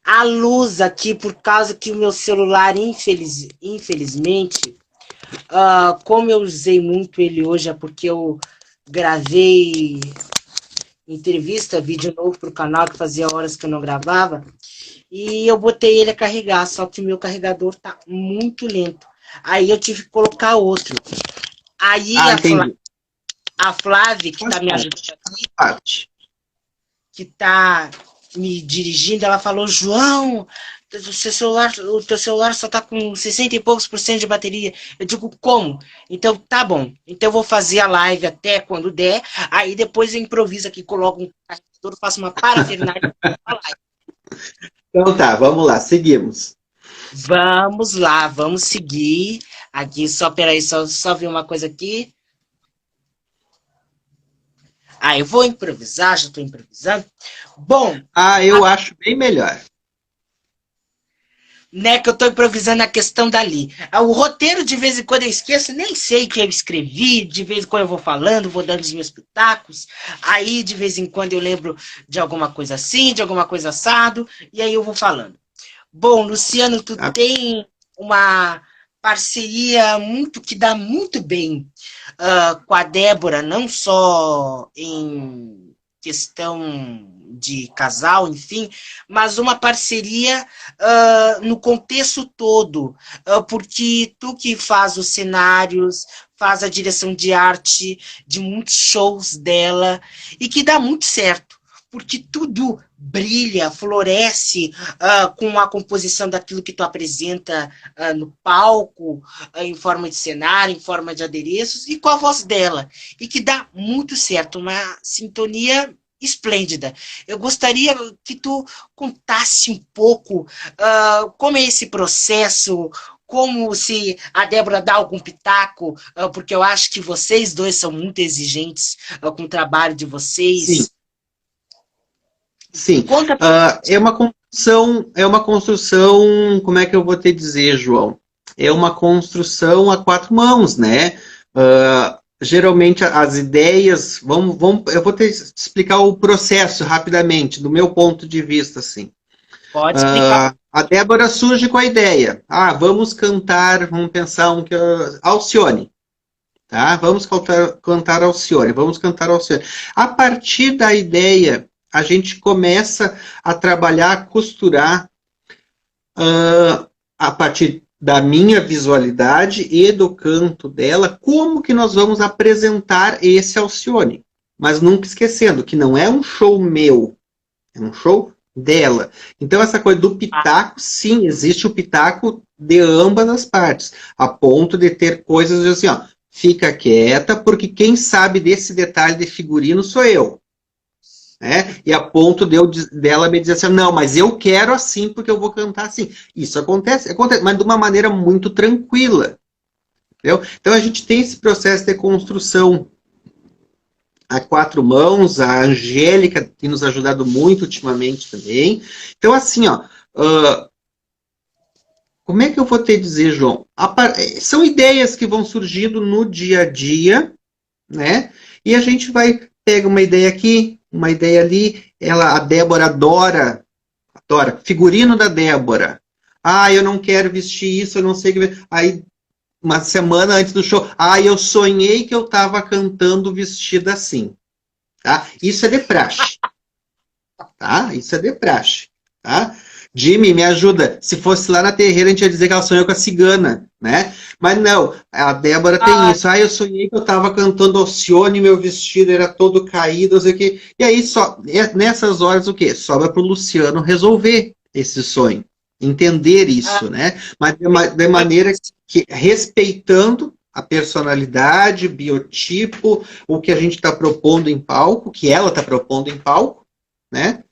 A luz aqui, por causa que o meu celular, infelizmente, como eu usei muito ele hoje, é porque eu gravei entrevista, vídeo novo para o canal, que fazia horas que eu não gravava, e eu botei ele a carregar, só que o meu carregador tá muito lento. Aí eu tive que colocar outro. Aí a Flávia, que está me ajudando aqui, que está me dirigindo, ela falou, João, o teu celular só tá com 60 e poucos por cento de bateria. Eu digo, como? Então, tá bom. Então, eu vou fazer a live até quando der. Aí, depois eu improviso aqui, coloco um carregador, faço uma parafernália para a live. Então tá, vamos lá, seguimos. Vamos lá, vamos seguir. Aqui, peraí, só ver uma coisa aqui. Eu vou improvisar, já estou improvisando. Bom... eu acho bem melhor. Né, que eu estou improvisando a questão dali. O roteiro, de vez em quando eu esqueço, nem sei o que eu escrevi, de vez em quando eu vou falando, vou dando os meus pitacos, aí de vez em quando eu lembro de alguma coisa assim, de alguma coisa assado, e aí eu vou falando. Bom, Luciano, tu tem uma parceria que dá muito bem com a Débora, não só em questão de casal, enfim, mas uma parceria no contexto todo, porque tu que faz os cenários, faz a direção de arte de muitos shows dela, e que dá muito certo, porque tudo brilha, floresce com a composição daquilo que tu apresenta no palco, em forma de cenário, em forma de adereços, e com a voz dela, e que dá muito certo, uma sintonia esplêndida. Eu gostaria que tu contasse um pouco como é esse processo, como se a Débora dá algum pitaco, porque eu acho que vocês dois são muito exigentes com o trabalho de Sim, vocês. sim. Conta. É uma construção, como é que eu vou te dizer, João? É uma construção a quatro mãos, né? Geralmente as ideias, eu vou te explicar o processo rapidamente, do meu ponto de vista, assim. Pode explicar. A Débora surge com a ideia. Vamos cantar, vamos pensar Alcione. Tá? Vamos cantar Alcione, vamos cantar Alcione. A partir da ideia, a gente começa a trabalhar, a costurar a partir da minha visualidade e do canto dela, como que nós vamos apresentar esse Alcione. Mas nunca esquecendo que não é um show meu, é um show dela. Então, essa coisa do pitaco, sim, existe o pitaco de ambas as partes, a ponto de ter coisas assim, ó, fica quieta, porque quem sabe desse detalhe de figurino sou eu. Né? E a ponto dela me dizer assim, não, mas eu quero assim, porque eu vou cantar assim. Isso acontece, mas de uma maneira muito tranquila. Entendeu? Então, a gente tem esse processo de construção a quatro mãos, a Angélica tem nos ajudado muito ultimamente também. Então, assim, ó, como é que eu vou te dizer, João? São ideias que vão surgindo no dia a dia, né? E a gente pega uma ideia aqui, uma ideia ali. A Débora adora figurino da Débora. Eu não quero vestir isso, eu não sei. Aí, uma semana antes do show, eu sonhei que eu estava cantando vestida assim. Tá? Isso é de praxe. Tá? Isso é de praxe. Tá? Jimmy, me ajuda. Se fosse lá na terreira, a gente ia dizer que ela sonhou com a cigana, né? Mas não, a Débora tem isso. Eu sonhei que eu estava cantando Alcione, meu vestido era todo caído, não sei o quê. E aí, nessas horas, o quê? Sobra para o Luciano resolver esse sonho. Entender isso, né? Mas de maneira que, respeitando a personalidade, biotipo, o que a gente está propondo em palco, que ela está propondo em palco, né?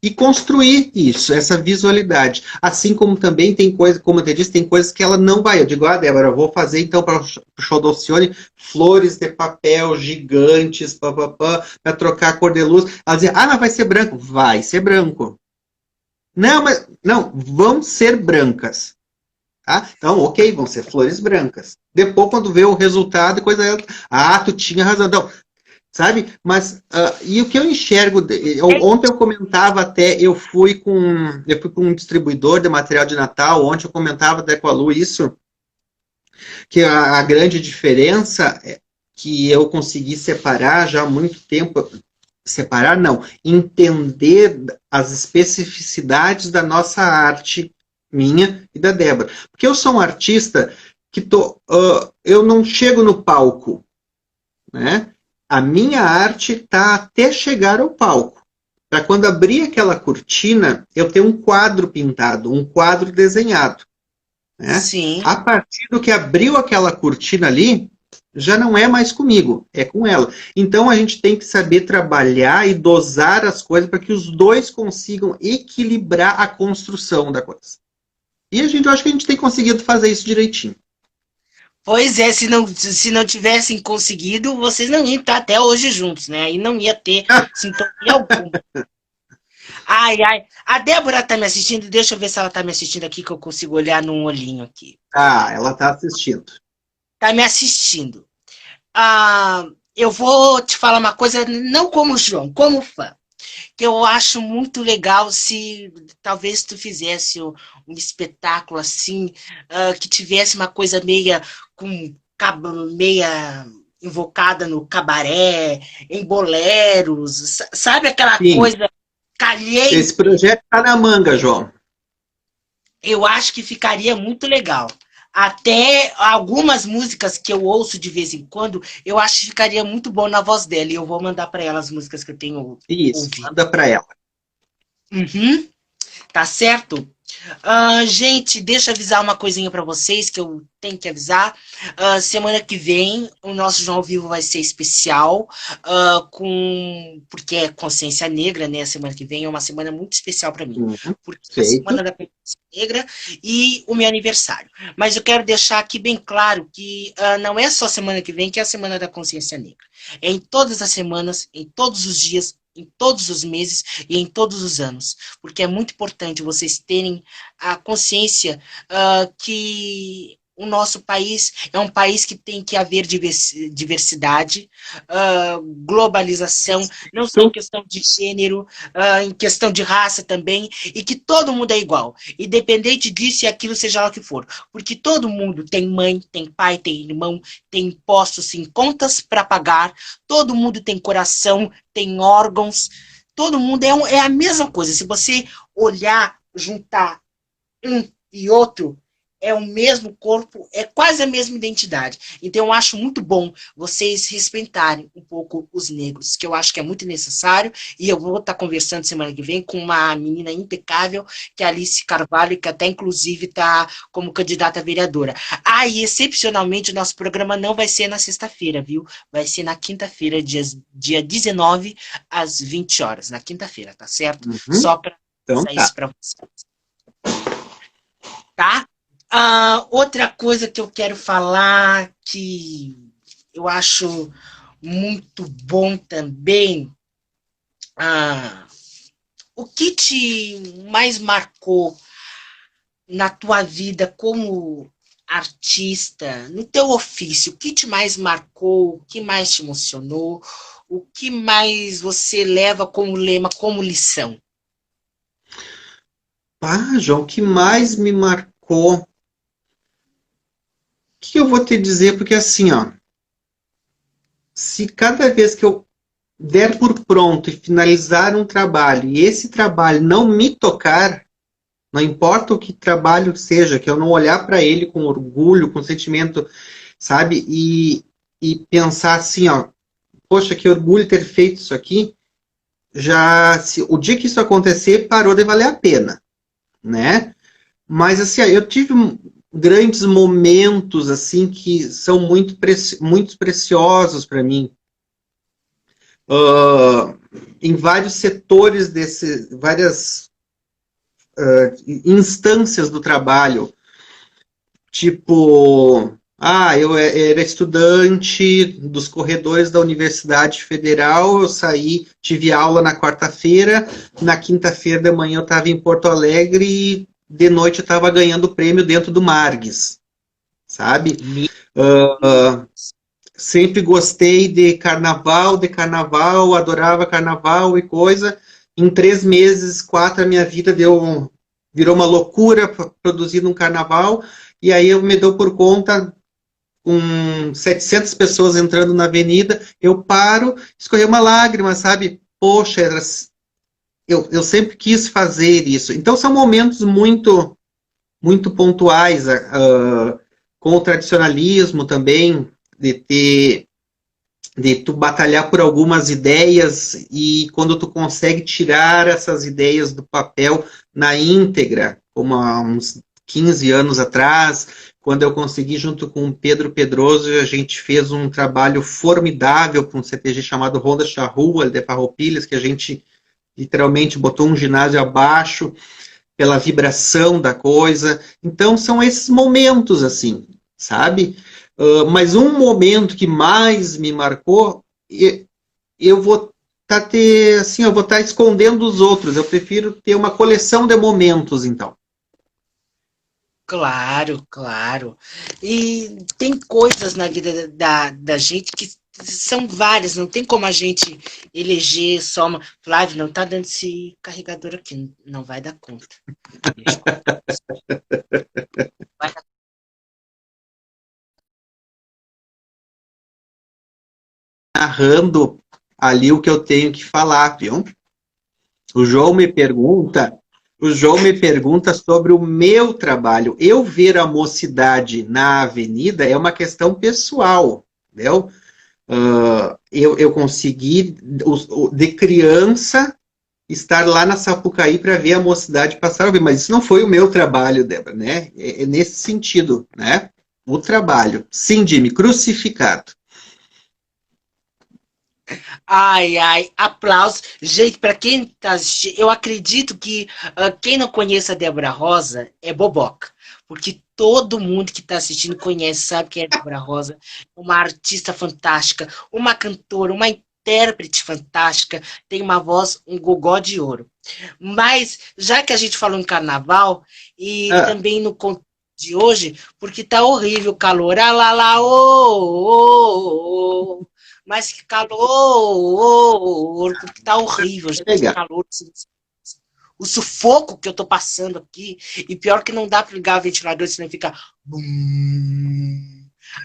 E construir isso, essa visualidade. Assim como também tem coisas, como eu te disse, tem coisas que ela não vai. Eu digo, Débora, eu vou fazer então para o show da Alcione flores de papel gigantes, para trocar a cor de luz. Ela dizia, mas vai ser branco. Vai ser branco. Não, vão ser brancas. Tá? Então, ok, vão ser flores brancas. Depois, quando vê o resultado, coisa. Tu tinha razão. Então, sabe? Mas, e o que eu enxergo, ontem eu comentava até, eu fui com um distribuidor de material de Natal, ontem eu comentava até com a Lu isso, que a grande diferença é que eu consegui separar já há muito tempo, separar não, entender as especificidades da nossa arte, minha e da Débora. Porque eu sou um artista que eu não chego no palco, né? A minha arte está até chegar ao palco. Para quando abrir aquela cortina, eu ter um quadro pintado, um quadro desenhado. Né? Sim. A partir do que abriu aquela cortina ali, já não é mais comigo, é com ela. Então a gente tem que saber trabalhar e dosar as coisas para que os dois consigam equilibrar a construção da coisa. E eu acho que a gente tem conseguido fazer isso direitinho. Pois é, se não tivessem conseguido, vocês não iam estar até hoje juntos, né? E não ia ter sintonia alguma. Ai. A Débora tá me assistindo, deixa eu ver se ela tá me assistindo aqui, que eu consigo olhar num olhinho aqui. Ela tá assistindo. Tá me assistindo. Eu vou te falar uma coisa, não como João, como fã. Que eu acho muito legal se talvez tu fizesse um espetáculo assim, que tivesse uma coisa meia invocada no cabaré, em boleros, sabe aquela Sim. coisa calhei? Esse projeto tá na manga, João. Eu acho que ficaria muito legal. Até algumas músicas que eu ouço de vez em quando, eu acho que ficaria muito bom na voz dela. E eu vou mandar para ela as músicas que eu tenho ouvido. Manda para ela. Uhum. Tá certo? Gente, deixa eu avisar uma coisinha para vocês que eu tenho que avisar. Semana que vem o nosso João ao Vivo vai ser especial, porque é Consciência Negra, né? A semana que vem é uma semana muito especial para mim, porque é a Feito. Semana da Consciência Negra e o meu aniversário. Mas eu quero deixar aqui bem claro que não é só semana que vem que é a Semana da Consciência Negra. É em todas as semanas, em todos os dias, em todos os meses e em todos os anos, porque é muito importante vocês terem a consciência que o nosso país é um país que tem que haver diversidade, globalização, não só em questão de gênero, em questão de raça também, e que todo mundo é igual, independente disso e aquilo, seja lá o que for, porque todo mundo tem mãe, tem pai, tem irmão, tem impostos, tem contas para pagar, todo mundo tem coração, tem órgãos, todo mundo é a mesma coisa. Se você olhar, juntar um e outro, é o mesmo corpo, é quase a mesma identidade. Então eu acho muito bom vocês respeitarem um pouco os negros, que eu acho que é muito necessário, e eu vou estar conversando semana que vem com uma menina impecável, que é a Alice Carvalho, que até inclusive está como candidata a vereadora. E excepcionalmente o nosso programa não vai ser na sexta-feira, viu? Vai ser na quinta-feira, dia 19, às 20 horas, na quinta-feira, tá certo? Só para Então passar tá. isso para vocês. Tá? Outra coisa que eu quero falar que eu acho muito bom também, o que te mais marcou na tua vida como artista, no teu ofício, o que te mais marcou, o que mais te emocionou, o que mais você leva como lema, como lição? João, o que mais me marcou? O que eu vou te dizer? Porque assim, ó, se cada vez que eu der por pronto e finalizar um trabalho, e esse trabalho não me tocar, não importa o que trabalho seja, que eu não olhar para ele com orgulho, com sentimento, sabe? E pensar assim, ó, poxa, que orgulho ter feito isso aqui. O dia que isso acontecer, parou de valer a pena, né? Mas assim, ó, eu tive grandes momentos assim que são muito preciosos para mim. Em vários setores várias instâncias do trabalho. Tipo, eu era estudante dos corredores da Universidade Federal, eu saí, tive aula na quarta-feira, na quinta-feira da manhã eu estava em Porto Alegre e de noite eu estava ganhando prêmio dentro do Margues, sabe? Sempre gostei de carnaval, adorava carnaval e coisa. Em 3 meses, 4, a minha vida virou uma loucura produzindo um carnaval. E aí eu me dou por conta, com 700 pessoas entrando na avenida, eu paro, escorreu uma lágrima, sabe? Poxa, eu sempre quis fazer isso. Então são momentos muito, muito pontuais, com o tradicionalismo também, de tu batalhar por algumas ideias e quando tu consegue tirar essas ideias do papel na íntegra, como há uns 15 anos atrás, quando eu consegui, junto com o Pedro Pedroso, a gente fez um trabalho formidável com um CTG chamado Ronda Charrua, de Farroupilhas, que a gente literalmente botou um ginásio abaixo pela vibração da coisa. Então, são esses momentos, assim, sabe? Mas um momento que mais me marcou, eu vou eu vou estar escondendo os outros. Eu prefiro ter uma coleção de momentos, então. Claro, claro. E tem coisas na vida da gente que são várias, não tem como a gente eleger só uma. Flávio, não tá dando esse carregador aqui, não vai dar conta. Vai dar... Narrando ali o que eu tenho que falar, viu? O João me pergunta sobre o meu trabalho. Eu ver a mocidade na avenida é uma questão pessoal, entendeu? Eu consegui, de criança, estar lá na Sapucaí para ver a mocidade passar a ver. Mas isso não foi o meu trabalho, Débora, né? É nesse sentido, né? O trabalho. Sim, Jimmy, crucificado. Ai, ai, aplausos. Gente, para quem tá assistindo, eu acredito que quem não conhece a Débora Rosa é boboca. Porque todo mundo que está assistindo conhece, sabe quem é a Débora Rosa. Uma artista fantástica, uma cantora, uma intérprete fantástica, tem uma voz, um gogó de ouro. Mas, já que a gente falou em carnaval, e Ah, também no conteúdo de hoje, porque tá horrível o calor. Ah lá lá, ô, ô, ô. Mas que calor, porque tá horrível, gente, que legal. calor. O sufoco que eu tô passando aqui, e pior que não dá para ligar o ventilador, senão fica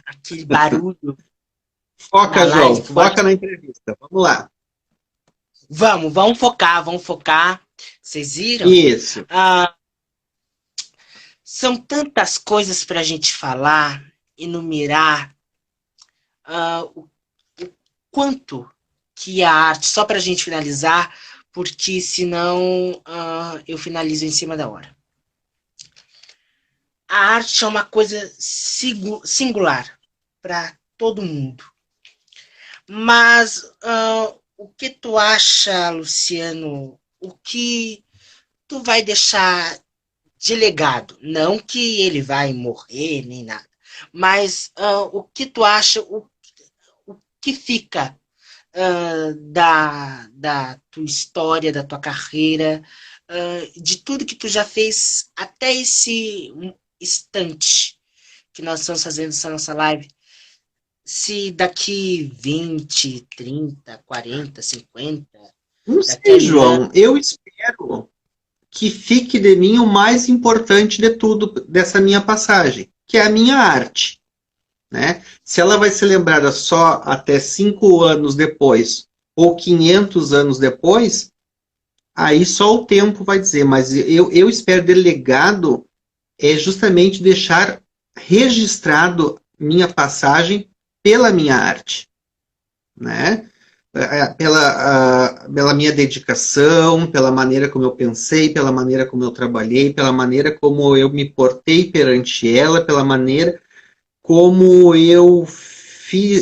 aquele barulho na Foca, live João. que eu acho. Foca na entrevista. Vamos lá. Vamos focar, vamos focar. Vocês viram? Isso. Ah, são tantas coisas para a gente falar, enumerar o quanto que a arte, só para a gente finalizar, porque senão eu finalizo em cima da hora. A arte é uma coisa singular para todo mundo. Mas o que tu acha, Luciano? O que tu vai deixar de legado? Não que ele vai morrer nem nada, mas o que tu acha? O que fica da tua história, da tua carreira, de tudo que tu já fez até esse instante que nós estamos fazendo essa nossa live, se daqui 20, 30, 40, 50, Não daqui a sei, 1000 anos, João. Eu espero que fique de mim o mais importante de tudo dessa minha passagem, que é a minha arte. Né? Se ela vai ser lembrada só até 5 anos depois ou 500 anos depois, aí só o tempo vai dizer. Mas eu espero de legado é justamente deixar registrado minha passagem pela minha arte, né? Pela minha dedicação, pela maneira como eu pensei, pela maneira como eu trabalhei, pela maneira como eu me portei perante ela, pela maneira como eu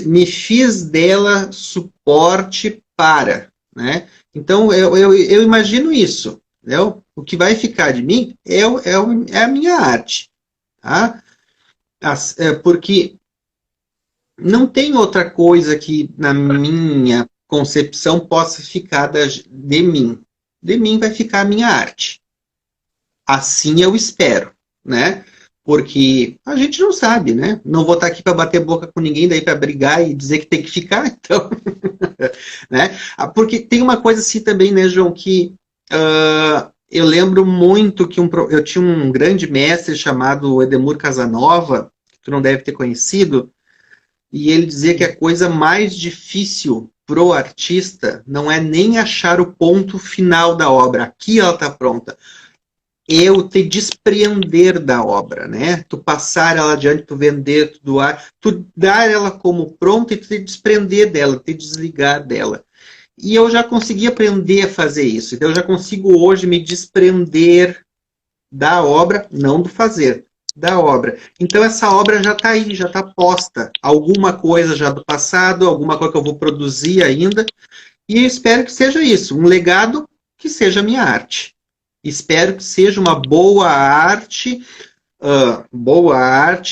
me fiz dela suporte para, né? Então, eu imagino isso, entendeu? O que vai ficar de mim é a minha arte, tá? Porque não tem outra coisa que, na minha concepção, possa ficar de mim. De mim vai ficar a minha arte. Assim eu espero, né? Porque a gente não sabe, né? Não vou estar aqui para bater boca com ninguém, daí para brigar e dizer que tem que ficar, então, né? Porque tem uma coisa assim também, né, João, que eu lembro muito que eu tinha um grande mestre chamado Edemur Casanova, que tu não deve ter conhecido, e ele dizia que a coisa mais difícil pro artista não é nem achar o ponto final da obra. Aqui ela está pronta. Eu te desprender da obra, né? Tu passar ela adiante, tu vender, tu doar, tu dar ela como pronta e tu te desprender dela, te desligar dela. E eu já consegui aprender a fazer isso. Então eu já consigo hoje me desprender da obra, não do fazer, da obra. Então essa obra já está aí, já está posta. Alguma coisa já do passado, alguma coisa que eu vou produzir ainda. E eu espero que seja isso, um legado que seja minha arte. Espero que seja uma boa arte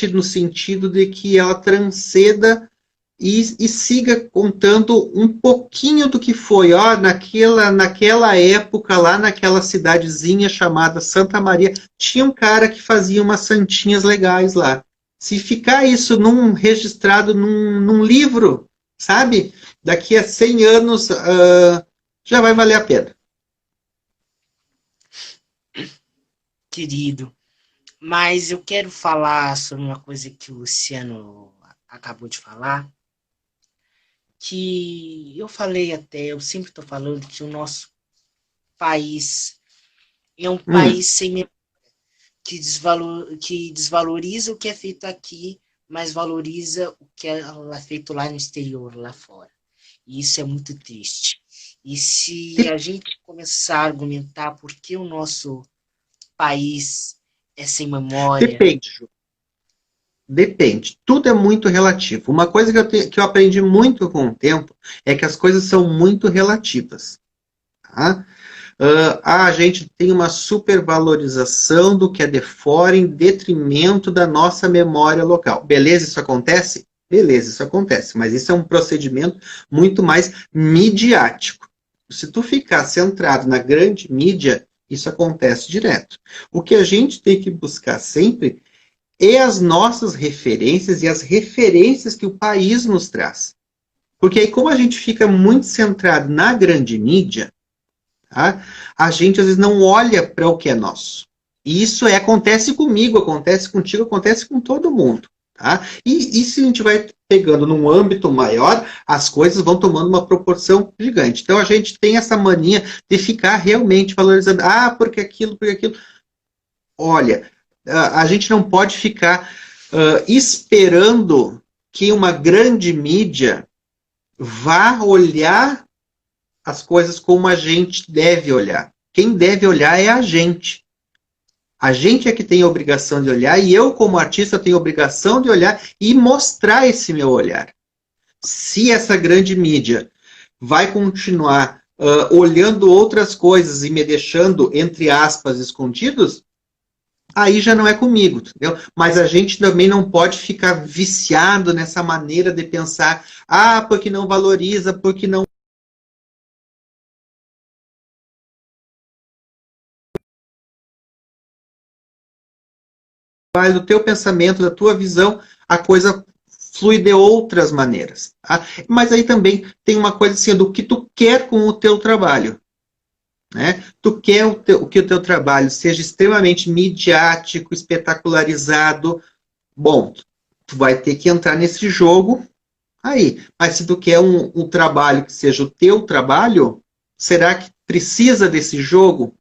no sentido de que ela transcenda e siga contando um pouquinho do que foi, ó, naquela época, lá naquela cidadezinha chamada Santa Maria, tinha um cara que fazia umas santinhas legais lá. Se ficar isso registrado num livro, sabe? Daqui a 100 anos já vai valer a pena. querido. Mas eu quero falar sobre uma coisa que o Luciano acabou de falar, que eu falei até, eu sempre estou falando que o nosso país é um Hum, país sem que desvaloriza o que é feito aqui, mas valoriza o que é feito lá no exterior, lá fora. E isso é muito triste. E se a gente começar a argumentar por que o nosso país é sem memória... Depende, Ju. Depende. Tudo é muito relativo. Uma coisa que eu aprendi muito com o tempo é que as coisas são muito relativas. Tá? A gente tem uma supervalorização do que é de fora em detrimento da nossa memória local. Beleza, isso acontece? Beleza, isso acontece. Mas isso é um procedimento muito mais midiático. Se tu ficar centrado na grande mídia, isso acontece direto. O que a gente tem que buscar sempre é as nossas referências e as referências que o país nos traz. Porque aí, como a gente fica muito centrado na grande mídia, tá? A gente às vezes não olha para o que é nosso. E isso acontece comigo, acontece contigo, acontece com todo mundo. Tá? E se a gente vai pegando num âmbito maior, as coisas vão tomando uma proporção gigante. Então a gente tem essa mania de ficar realmente valorizando. Porque aquilo, porque aquilo. Olha, a gente não pode ficar esperando que uma grande mídia vá olhar as coisas como a gente deve olhar. Quem deve olhar é a gente. A gente é que tem a obrigação de olhar, e eu, como artista, tenho a obrigação de olhar e mostrar esse meu olhar. Se essa grande mídia vai continuar olhando outras coisas e me deixando, entre aspas, escondidos, aí já não é comigo, entendeu? Mas a gente também não pode ficar viciado nessa maneira de pensar, porque não valoriza, porque não do teu pensamento, da tua visão, a coisa flui de outras maneiras. Tá? Mas aí também tem uma coisa assim, do que tu quer com o teu trabalho. Né? Tu quer que o teu trabalho seja extremamente midiático, espetacularizado. Bom, tu vai ter que entrar nesse jogo aí. Mas se tu quer um trabalho que seja o teu trabalho, será que precisa desse jogo?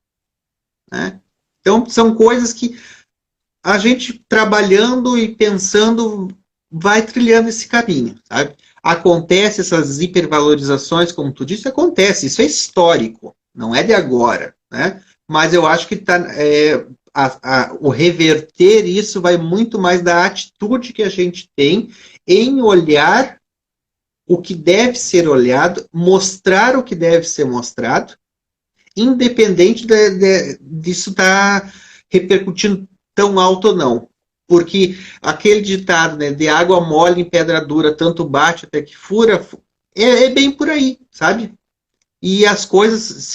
Né? Então, são coisas que a gente trabalhando e pensando vai trilhando esse caminho, sabe? Acontece essas hipervalorizações, como tu disse, acontece, isso é histórico, não é de agora, né? Mas eu acho que o reverter isso vai muito mais da atitude que a gente tem em olhar o que deve ser olhado, mostrar o que deve ser mostrado, independente disso estar repercutindo tão alto ou não. Porque aquele ditado, né, de água mole em pedra dura, tanto bate até que fura, é bem por aí, sabe? E as coisas,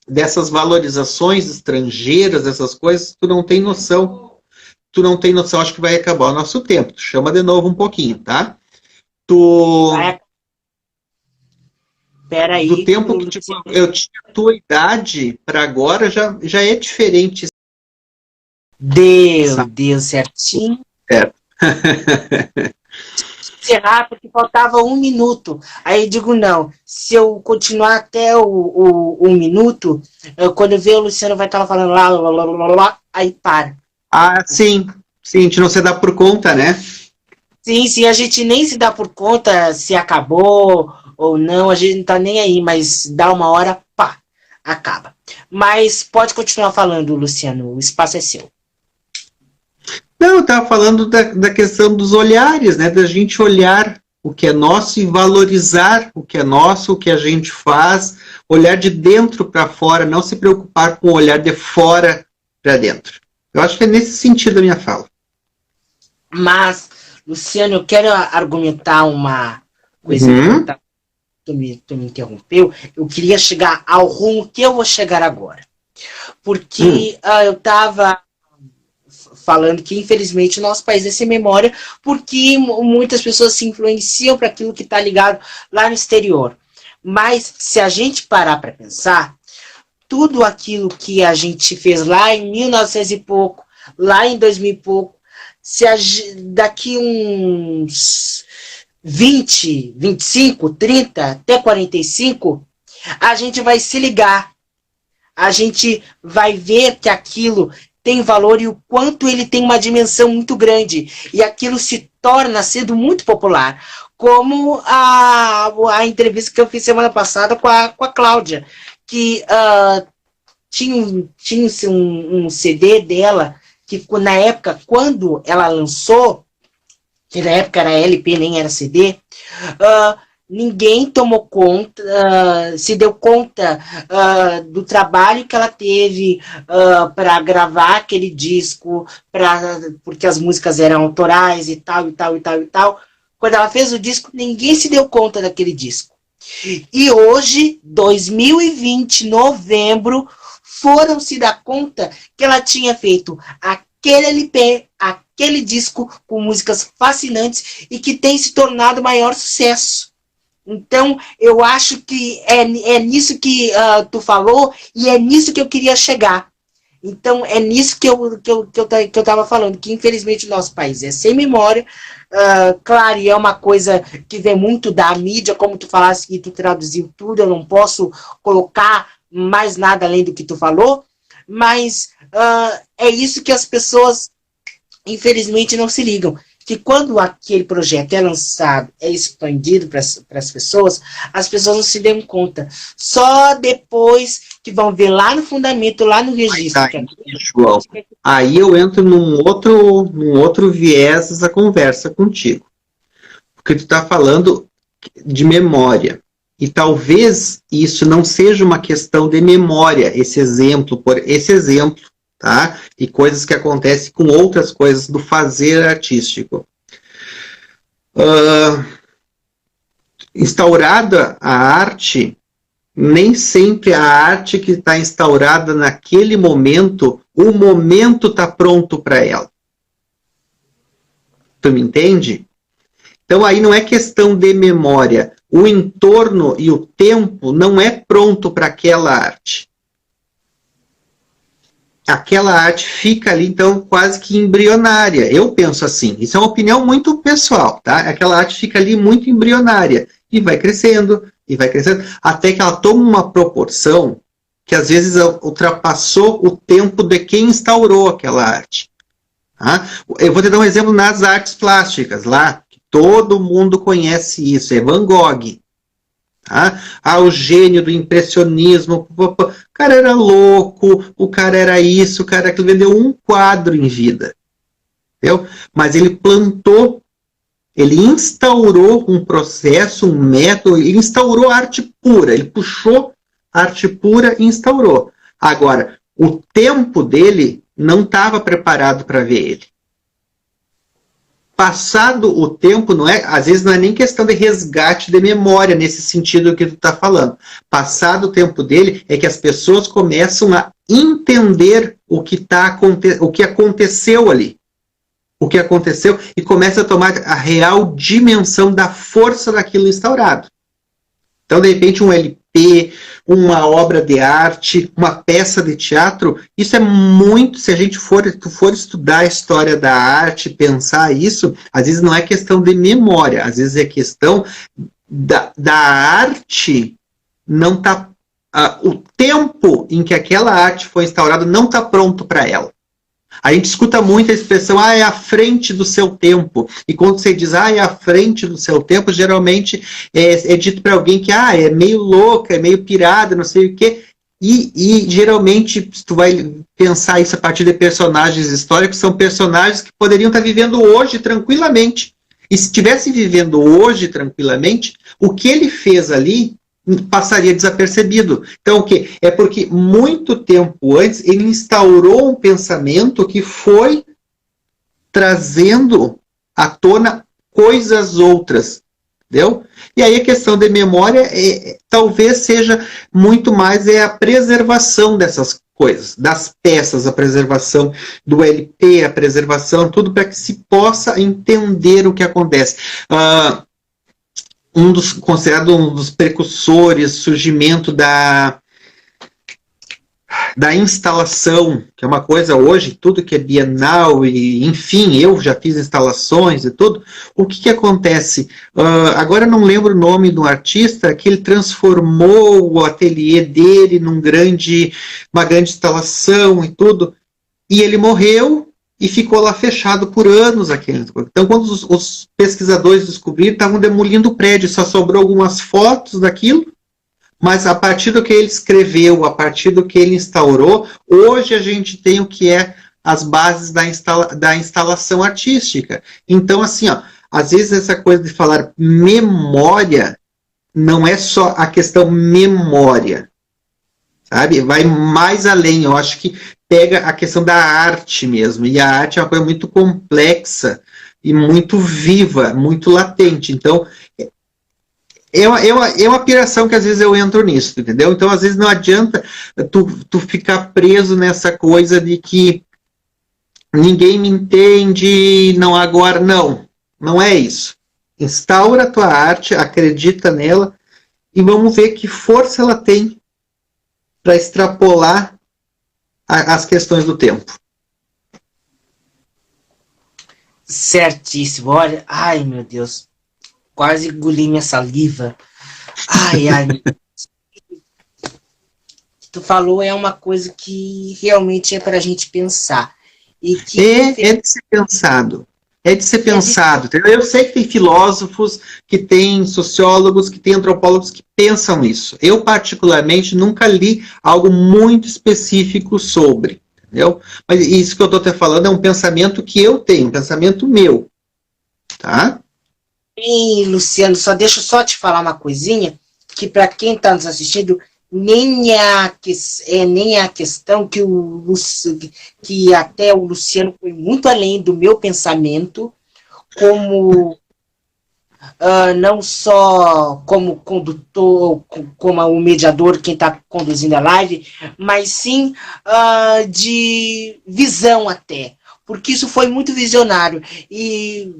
dessas valorizações estrangeiras, dessas coisas, tu não tem noção. Tu não tem noção, acho que vai acabar o nosso tempo. Tu chama de novo um pouquinho, tá? Peraí. Do tempo que eu tinha a tua idade para agora, já é diferente. Deu certinho. Certo. Encerrar porque faltava 1 minuto. Aí eu digo, não, se eu continuar até o 1 minuto, quando eu ver o Luciano vai estar falando lá, aí para. Sim, a gente não se dá por conta, né? Sim, a gente nem se dá por conta se acabou ou não, a gente não tá nem aí, mas dá uma hora, pá, acaba. Mas pode continuar falando, Luciano, o espaço é seu. Não, eu estava falando da questão dos olhares, né? Da gente olhar o que é nosso e valorizar o que é nosso, o que a gente faz, olhar de dentro para fora, não se preocupar com o olhar de fora para dentro. Eu acho que é nesse sentido a minha fala. Mas, Luciano, eu quero argumentar uma coisa que tu me interrompeu. Eu queria chegar ao rumo que eu vou chegar agora. Porque eu estava falando que, infelizmente, o nosso país é sem memória, porque muitas pessoas se influenciam para aquilo que está ligado lá no exterior. Mas, se a gente parar para pensar, tudo aquilo que a gente fez lá em 1900 e pouco, lá em 2000 e pouco, se daqui uns 20, 25, 30, até 45, a gente vai se ligar. A gente vai ver que aquilo tem valor e o quanto ele tem uma dimensão muito grande. E aquilo se torna sendo muito popular, como a entrevista que eu fiz semana passada com a Cláudia, que tinha um CD dela, que na época, quando ela lançou, que na época era LP, nem era CD, ninguém tomou conta, se deu conta do trabalho que ela teve para gravar aquele disco, porque as músicas eram autorais e tal, e tal, e tal, e tal. Quando ela fez o disco, ninguém se deu conta daquele disco. E hoje, 2020, novembro, foram se dar conta que ela tinha feito aquele LP, aquele disco com músicas fascinantes e que tem se tornado o maior sucesso. Então, eu acho que é nisso que tu falou e é nisso que eu queria chegar. Então, é nisso que eu estava falando, que infelizmente o nosso país é sem memória. Claro, e é uma coisa que vem muito da mídia, como tu falaste que tu traduziu tudo, eu não posso colocar mais nada além do que tu falou, mas é isso que as pessoas, infelizmente, não se ligam. Que quando aquele projeto é lançado, é expandido para as pessoas não se dão conta. Só depois que vão ver lá no fundamento, lá no registro. João, aí eu entro num outro viés da conversa contigo. Porque tu está falando de memória. E talvez isso não seja uma questão de memória, esse exemplo, tá? E coisas que acontecem com outras coisas do fazer artístico. Instaurada a arte, nem sempre a arte que está instaurada naquele momento, o momento está pronto para ela. Tu me entende? Então aí não é questão de memória. O entorno e o tempo não é pronto para aquela arte. Aquela arte fica ali, então, quase que embrionária. Eu penso assim, isso é uma opinião muito pessoal, tá? Aquela arte fica ali muito embrionária e vai crescendo, até que ela toma uma proporção que às vezes ultrapassou o tempo de quem instaurou aquela arte. Tá? Eu vou te dar um exemplo nas artes plásticas, lá, que todo mundo conhece isso, é Van Gogh. Tá? O gênio do impressionismo, o cara era louco, o cara era isso, o cara era aquilo, vendeu um quadro em vida, entendeu? Mas ele plantou, ele instaurou um processo, um método, ele instaurou a arte pura, ele puxou a arte pura e instaurou. Agora, o tempo dele não estava preparado para ver ele. Passado o tempo, às vezes não é nem questão de resgate de memória, nesse sentido que tu está falando. Passado o tempo dele, é que as pessoas começam a entender o que aconteceu ali. O que aconteceu e começa a tomar a real dimensão da força daquilo instaurado. Então, de repente, um LP, uma obra de arte, uma peça de teatro, isso é muito, se a gente for estudar a história da arte, pensar isso, às vezes não é questão de memória, às vezes é questão da arte não tá, o tempo em que aquela arte foi instaurada não está pronto para ela. A gente escuta muito a expressão, é à frente do seu tempo. E quando você diz, é à frente do seu tempo, geralmente é dito para alguém que é meio louca, é meio pirada, não sei o quê. E geralmente, se tu vai pensar isso a partir de personagens históricos, são personagens que poderiam estar vivendo hoje tranquilamente. E se estivessem vivendo hoje tranquilamente, o que ele fez ali passaria desapercebido. Então, o quê? É porque muito tempo antes ele instaurou um pensamento que foi trazendo à tona coisas outras, entendeu? E aí a questão de memória talvez seja muito mais a preservação dessas coisas, das peças, a preservação do LP, a preservação, tudo para que se possa entender o que acontece. Considerado um dos precursores, surgimento da instalação, que é uma coisa hoje, tudo que é bienal, e enfim, eu já fiz instalações e tudo. O que acontece? Agora eu não lembro o nome do artista, que ele transformou o ateliê dele uma grande instalação e tudo, e ele morreu, e ficou lá fechado por anos aquele. Então, quando os pesquisadores descobriram, estavam demolindo o prédio, só sobrou algumas fotos daquilo, mas a partir do que ele escreveu, a partir do que ele instaurou, hoje a gente tem o que é as bases da instalação artística. Então, assim, ó, às vezes essa coisa de falar memória não é só a questão memória, sabe? Vai mais além, eu acho que pega a questão da arte mesmo, e a arte é uma coisa muito complexa e muito viva, muito latente. Então, é uma piração que às vezes eu entro nisso, entendeu? Então, às vezes não adianta tu ficar preso nessa coisa de que ninguém me entende, não agora, não é isso. Instaura a tua arte, acredita nela e vamos ver que força ela tem para extrapolar as questões do tempo. Certíssimo. Olha, ai meu Deus, quase engoli minha saliva. Ai, o que tu falou é uma coisa que realmente é para a gente pensar. E que é de ser pensado. É de ser pensado. Eu sei que tem filósofos, que tem sociólogos, que tem antropólogos que pensam isso. Eu, particularmente, nunca li algo muito específico sobre. Entendeu? Mas isso que eu estou te falando é um pensamento que eu tenho, um pensamento meu. Tá? Sim, Luciano, deixa eu só te falar uma coisinha, que para quem está nos assistindo, nem é a questão que até o Luciano foi muito além do meu pensamento, como não só como condutor, como o mediador, quem está conduzindo a live, mas sim de visão até, porque isso foi muito visionário e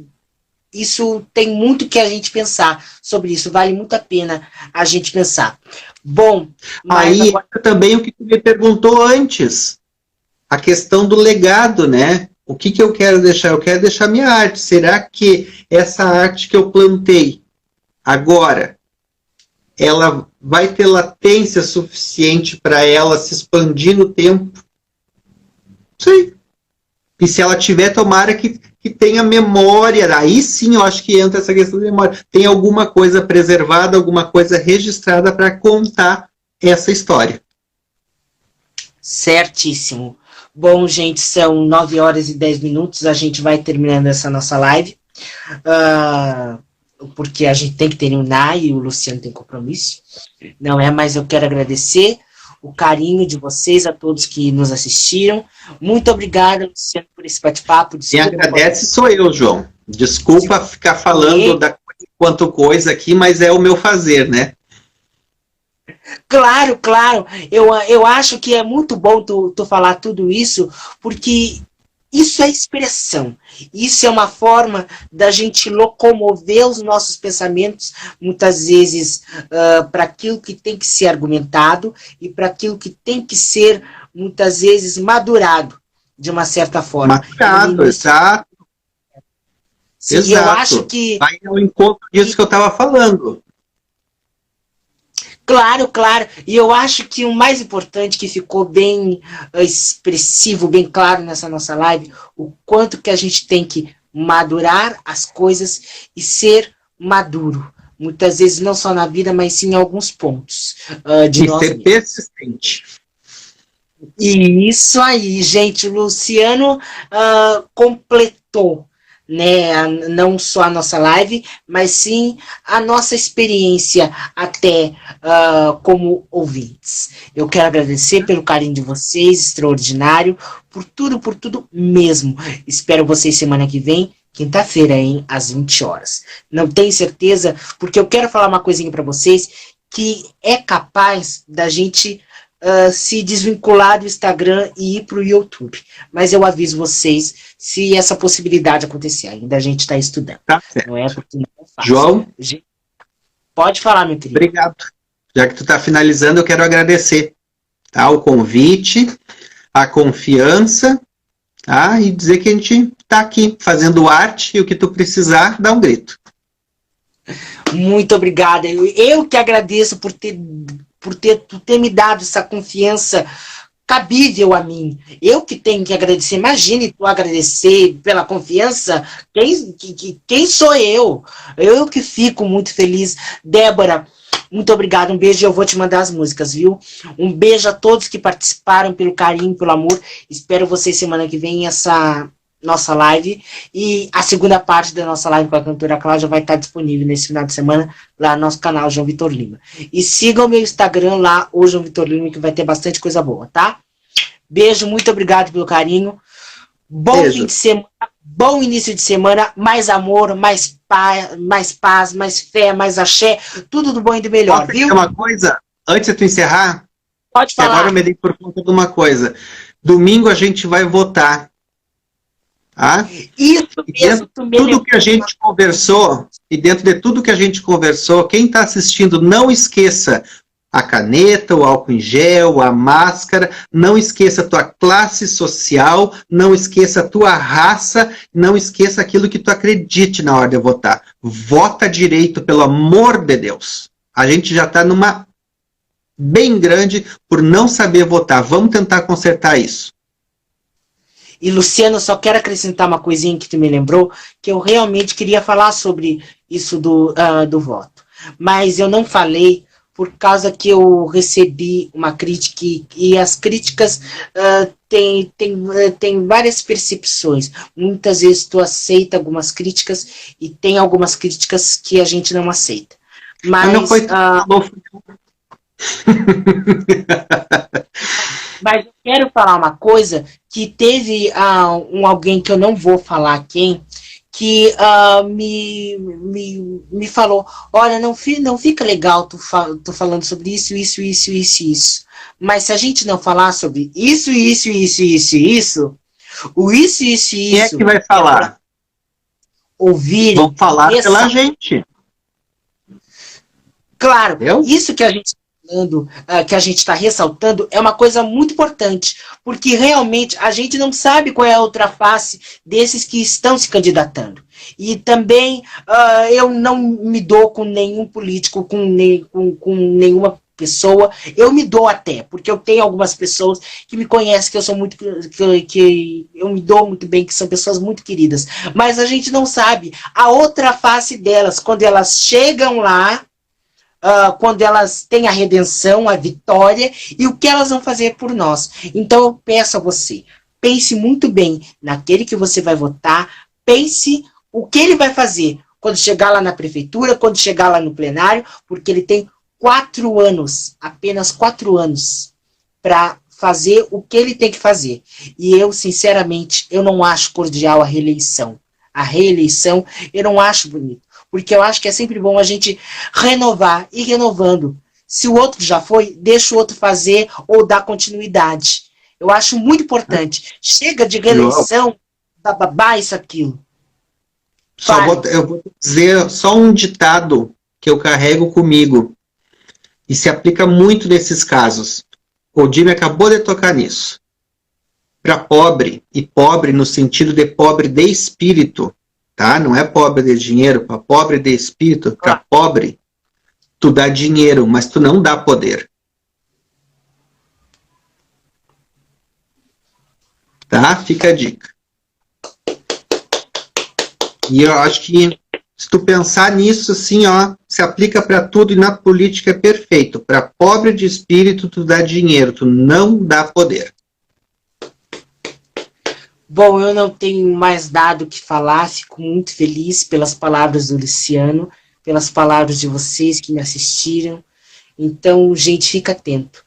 isso tem muito que a gente pensar sobre isso, vale muito a pena a gente pensar. Bom, aí agora também o que tu me perguntou antes, a questão do legado, né? O que eu quero deixar? Eu quero deixar minha arte. Será que essa arte que eu plantei agora, ela vai ter latência suficiente para ela se expandir no tempo? Sim. E se ela tiver, tomara que tenha memória. Aí sim eu acho que entra essa questão de memória. Tem alguma coisa preservada, alguma coisa registrada para contar essa história. Certíssimo. Bom, gente, são 9 horas e 10 minutos, a gente vai terminando essa nossa live, porque a gente tem que terminar e o Luciano tem compromisso, não é? Mas eu quero agradecer o carinho de vocês, a todos que nos assistiram. Muito obrigada, Luciano, por esse bate-papo. Quem agradece sou eu, João. Desculpa ficar falando da quanto coisa aqui, mas é o meu fazer, né? Claro, claro. Eu acho que é muito bom tu falar tudo isso, porque isso é expressão. Isso é uma forma da gente locomover os nossos pensamentos, muitas vezes, para aquilo que tem que ser argumentado e para aquilo que tem que ser, muitas vezes, madurado, de uma certa forma. Madurado, exato. Sim, exato. Eu acho que... Vai ao encontro disso que eu estava falando. Claro, claro. E eu acho que o mais importante, que ficou bem expressivo, bem claro nessa nossa live, o quanto que a gente tem que madurar as coisas e ser maduro. Muitas vezes não só na vida, mas sim em alguns pontos de nós mesmos. E ser persistente. Isso aí, gente. O Luciano completou, né, não só a nossa live, mas sim a nossa experiência até como ouvintes. Eu quero agradecer pelo carinho de vocês, extraordinário, por tudo mesmo. Espero vocês semana que vem, quinta-feira, às 20 horas. Não tenho certeza, porque eu quero falar uma coisinha para vocês, que é capaz da gente se desvincular do Instagram e ir para o YouTube. Mas eu aviso vocês se essa possibilidade acontecer. Ainda a gente está estudando. Tá certo. Não é porque não é fácil. João? Pode falar, meu querido. Obrigado. Já que tu está finalizando, eu quero agradecer, tá, o convite, a confiança, tá, e dizer que a gente está aqui fazendo arte e o que tu precisar, dá um grito. Muito obrigada. Eu que agradeço por ter me dado essa confiança cabível a mim. Eu que tenho que agradecer. Imagine tu agradecer pela confiança. Quem sou eu? Eu que fico muito feliz. Débora, muito obrigada. Um beijo e eu vou te mandar as músicas, viu? Um beijo a todos que participaram, pelo carinho, pelo amor. Espero vocês semana que vem essa nossa live. E a segunda parte da nossa live com a cantora Cláudia vai estar disponível nesse final de semana lá no nosso canal João Vitor Lima. E sigam o meu Instagram lá, o João Vitor Lima, que vai ter bastante coisa boa, tá? Beijo, muito obrigado pelo carinho. Bom fim de semana, bom início de semana, mais amor, mais paz, mais fé, mais axé, tudo do bom e do melhor, Posso viu? dizer uma coisa? Antes de tu encerrar, Pode falar. Agora eu me dei por conta de uma coisa. Domingo a gente vai votar. Tá? Isso mesmo, tudo que a gente conversou, e dentro de tudo que a gente conversou, quem está assistindo, não esqueça a caneta, o álcool em gel, a máscara, não esqueça a tua classe social, não esqueça a tua raça, não esqueça aquilo que tu acredite na hora de votar. Vota direito, pelo amor de Deus. A gente já está numa bem grande por não saber votar. Vamos tentar consertar isso. E, Luciano, só quero acrescentar uma coisinha que tu me lembrou, que eu realmente queria falar sobre isso do voto. Mas eu não falei por causa que eu recebi uma crítica, e as críticas têm várias percepções. Muitas vezes tu aceita algumas críticas e tem algumas críticas que a gente não aceita. Mas não foi Mas eu quero falar uma coisa, que teve alguém que eu não vou falar quem, que me falou, olha, não fica legal tu falando sobre isso. Mas se a gente não falar sobre isso, o isso, quem é que vai falar? Ouvir. Vão falar pela gente. Claro, isso que a gente que a gente está ressaltando é uma coisa muito importante, porque realmente a gente não sabe qual é a outra face desses que estão se candidatando. E também eu não me dou com nenhum político, com nenhuma pessoa, eu me dou até, porque eu tenho algumas pessoas que me conhecem, que eu sou muito, que eu me dou muito bem, que são pessoas muito queridas, mas a gente não sabe a outra face delas, quando elas chegam lá, quando elas têm a redenção, a vitória, e o que elas vão fazer por nós. Então eu peço a você, pense muito bem naquele que você vai votar, pense o que ele vai fazer quando chegar lá na prefeitura, quando chegar lá no plenário, porque ele tem 4 anos, apenas 4 anos, para fazer o que ele tem que fazer. E eu, sinceramente, eu não acho cordial a reeleição. A reeleição eu não acho bonito. Porque eu acho que é sempre bom a gente renovar e renovando. Se o outro já foi, deixa o outro fazer ou dar continuidade. Eu acho muito importante. Chega de reeleição, bababá, isso, aquilo. Eu vou dizer só um ditado que eu carrego comigo. E se aplica muito nesses casos. O Jimmy acabou de tocar nisso. Para pobre, e pobre no sentido de pobre de espírito, tá? Não é pobre de dinheiro, para pobre de espírito, para pobre, tu dá dinheiro, mas tu não dá poder. Tá? Fica a dica. E eu acho que se tu pensar nisso, assim, ó, se aplica para tudo, e na política é perfeito. Para pobre de espírito, tu dá dinheiro, tu não dá poder. Bom, eu não tenho mais nada o que falar, fico muito feliz pelas palavras do Luciano, pelas palavras de vocês que me assistiram. Então, gente, fica atento.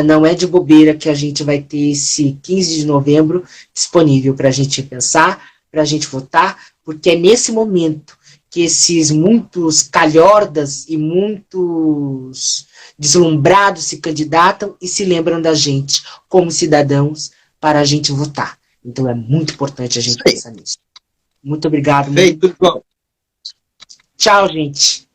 Não é de bobeira que a gente vai ter esse 15 de novembro disponível para a gente pensar, para a gente votar, porque é nesse momento que esses muitos calhordas e muitos deslumbrados se candidatam e se lembram da gente como cidadãos para a gente votar. Então é muito importante a gente pensar nisso. Muito obrigado. Feito, bom. Tchau, gente.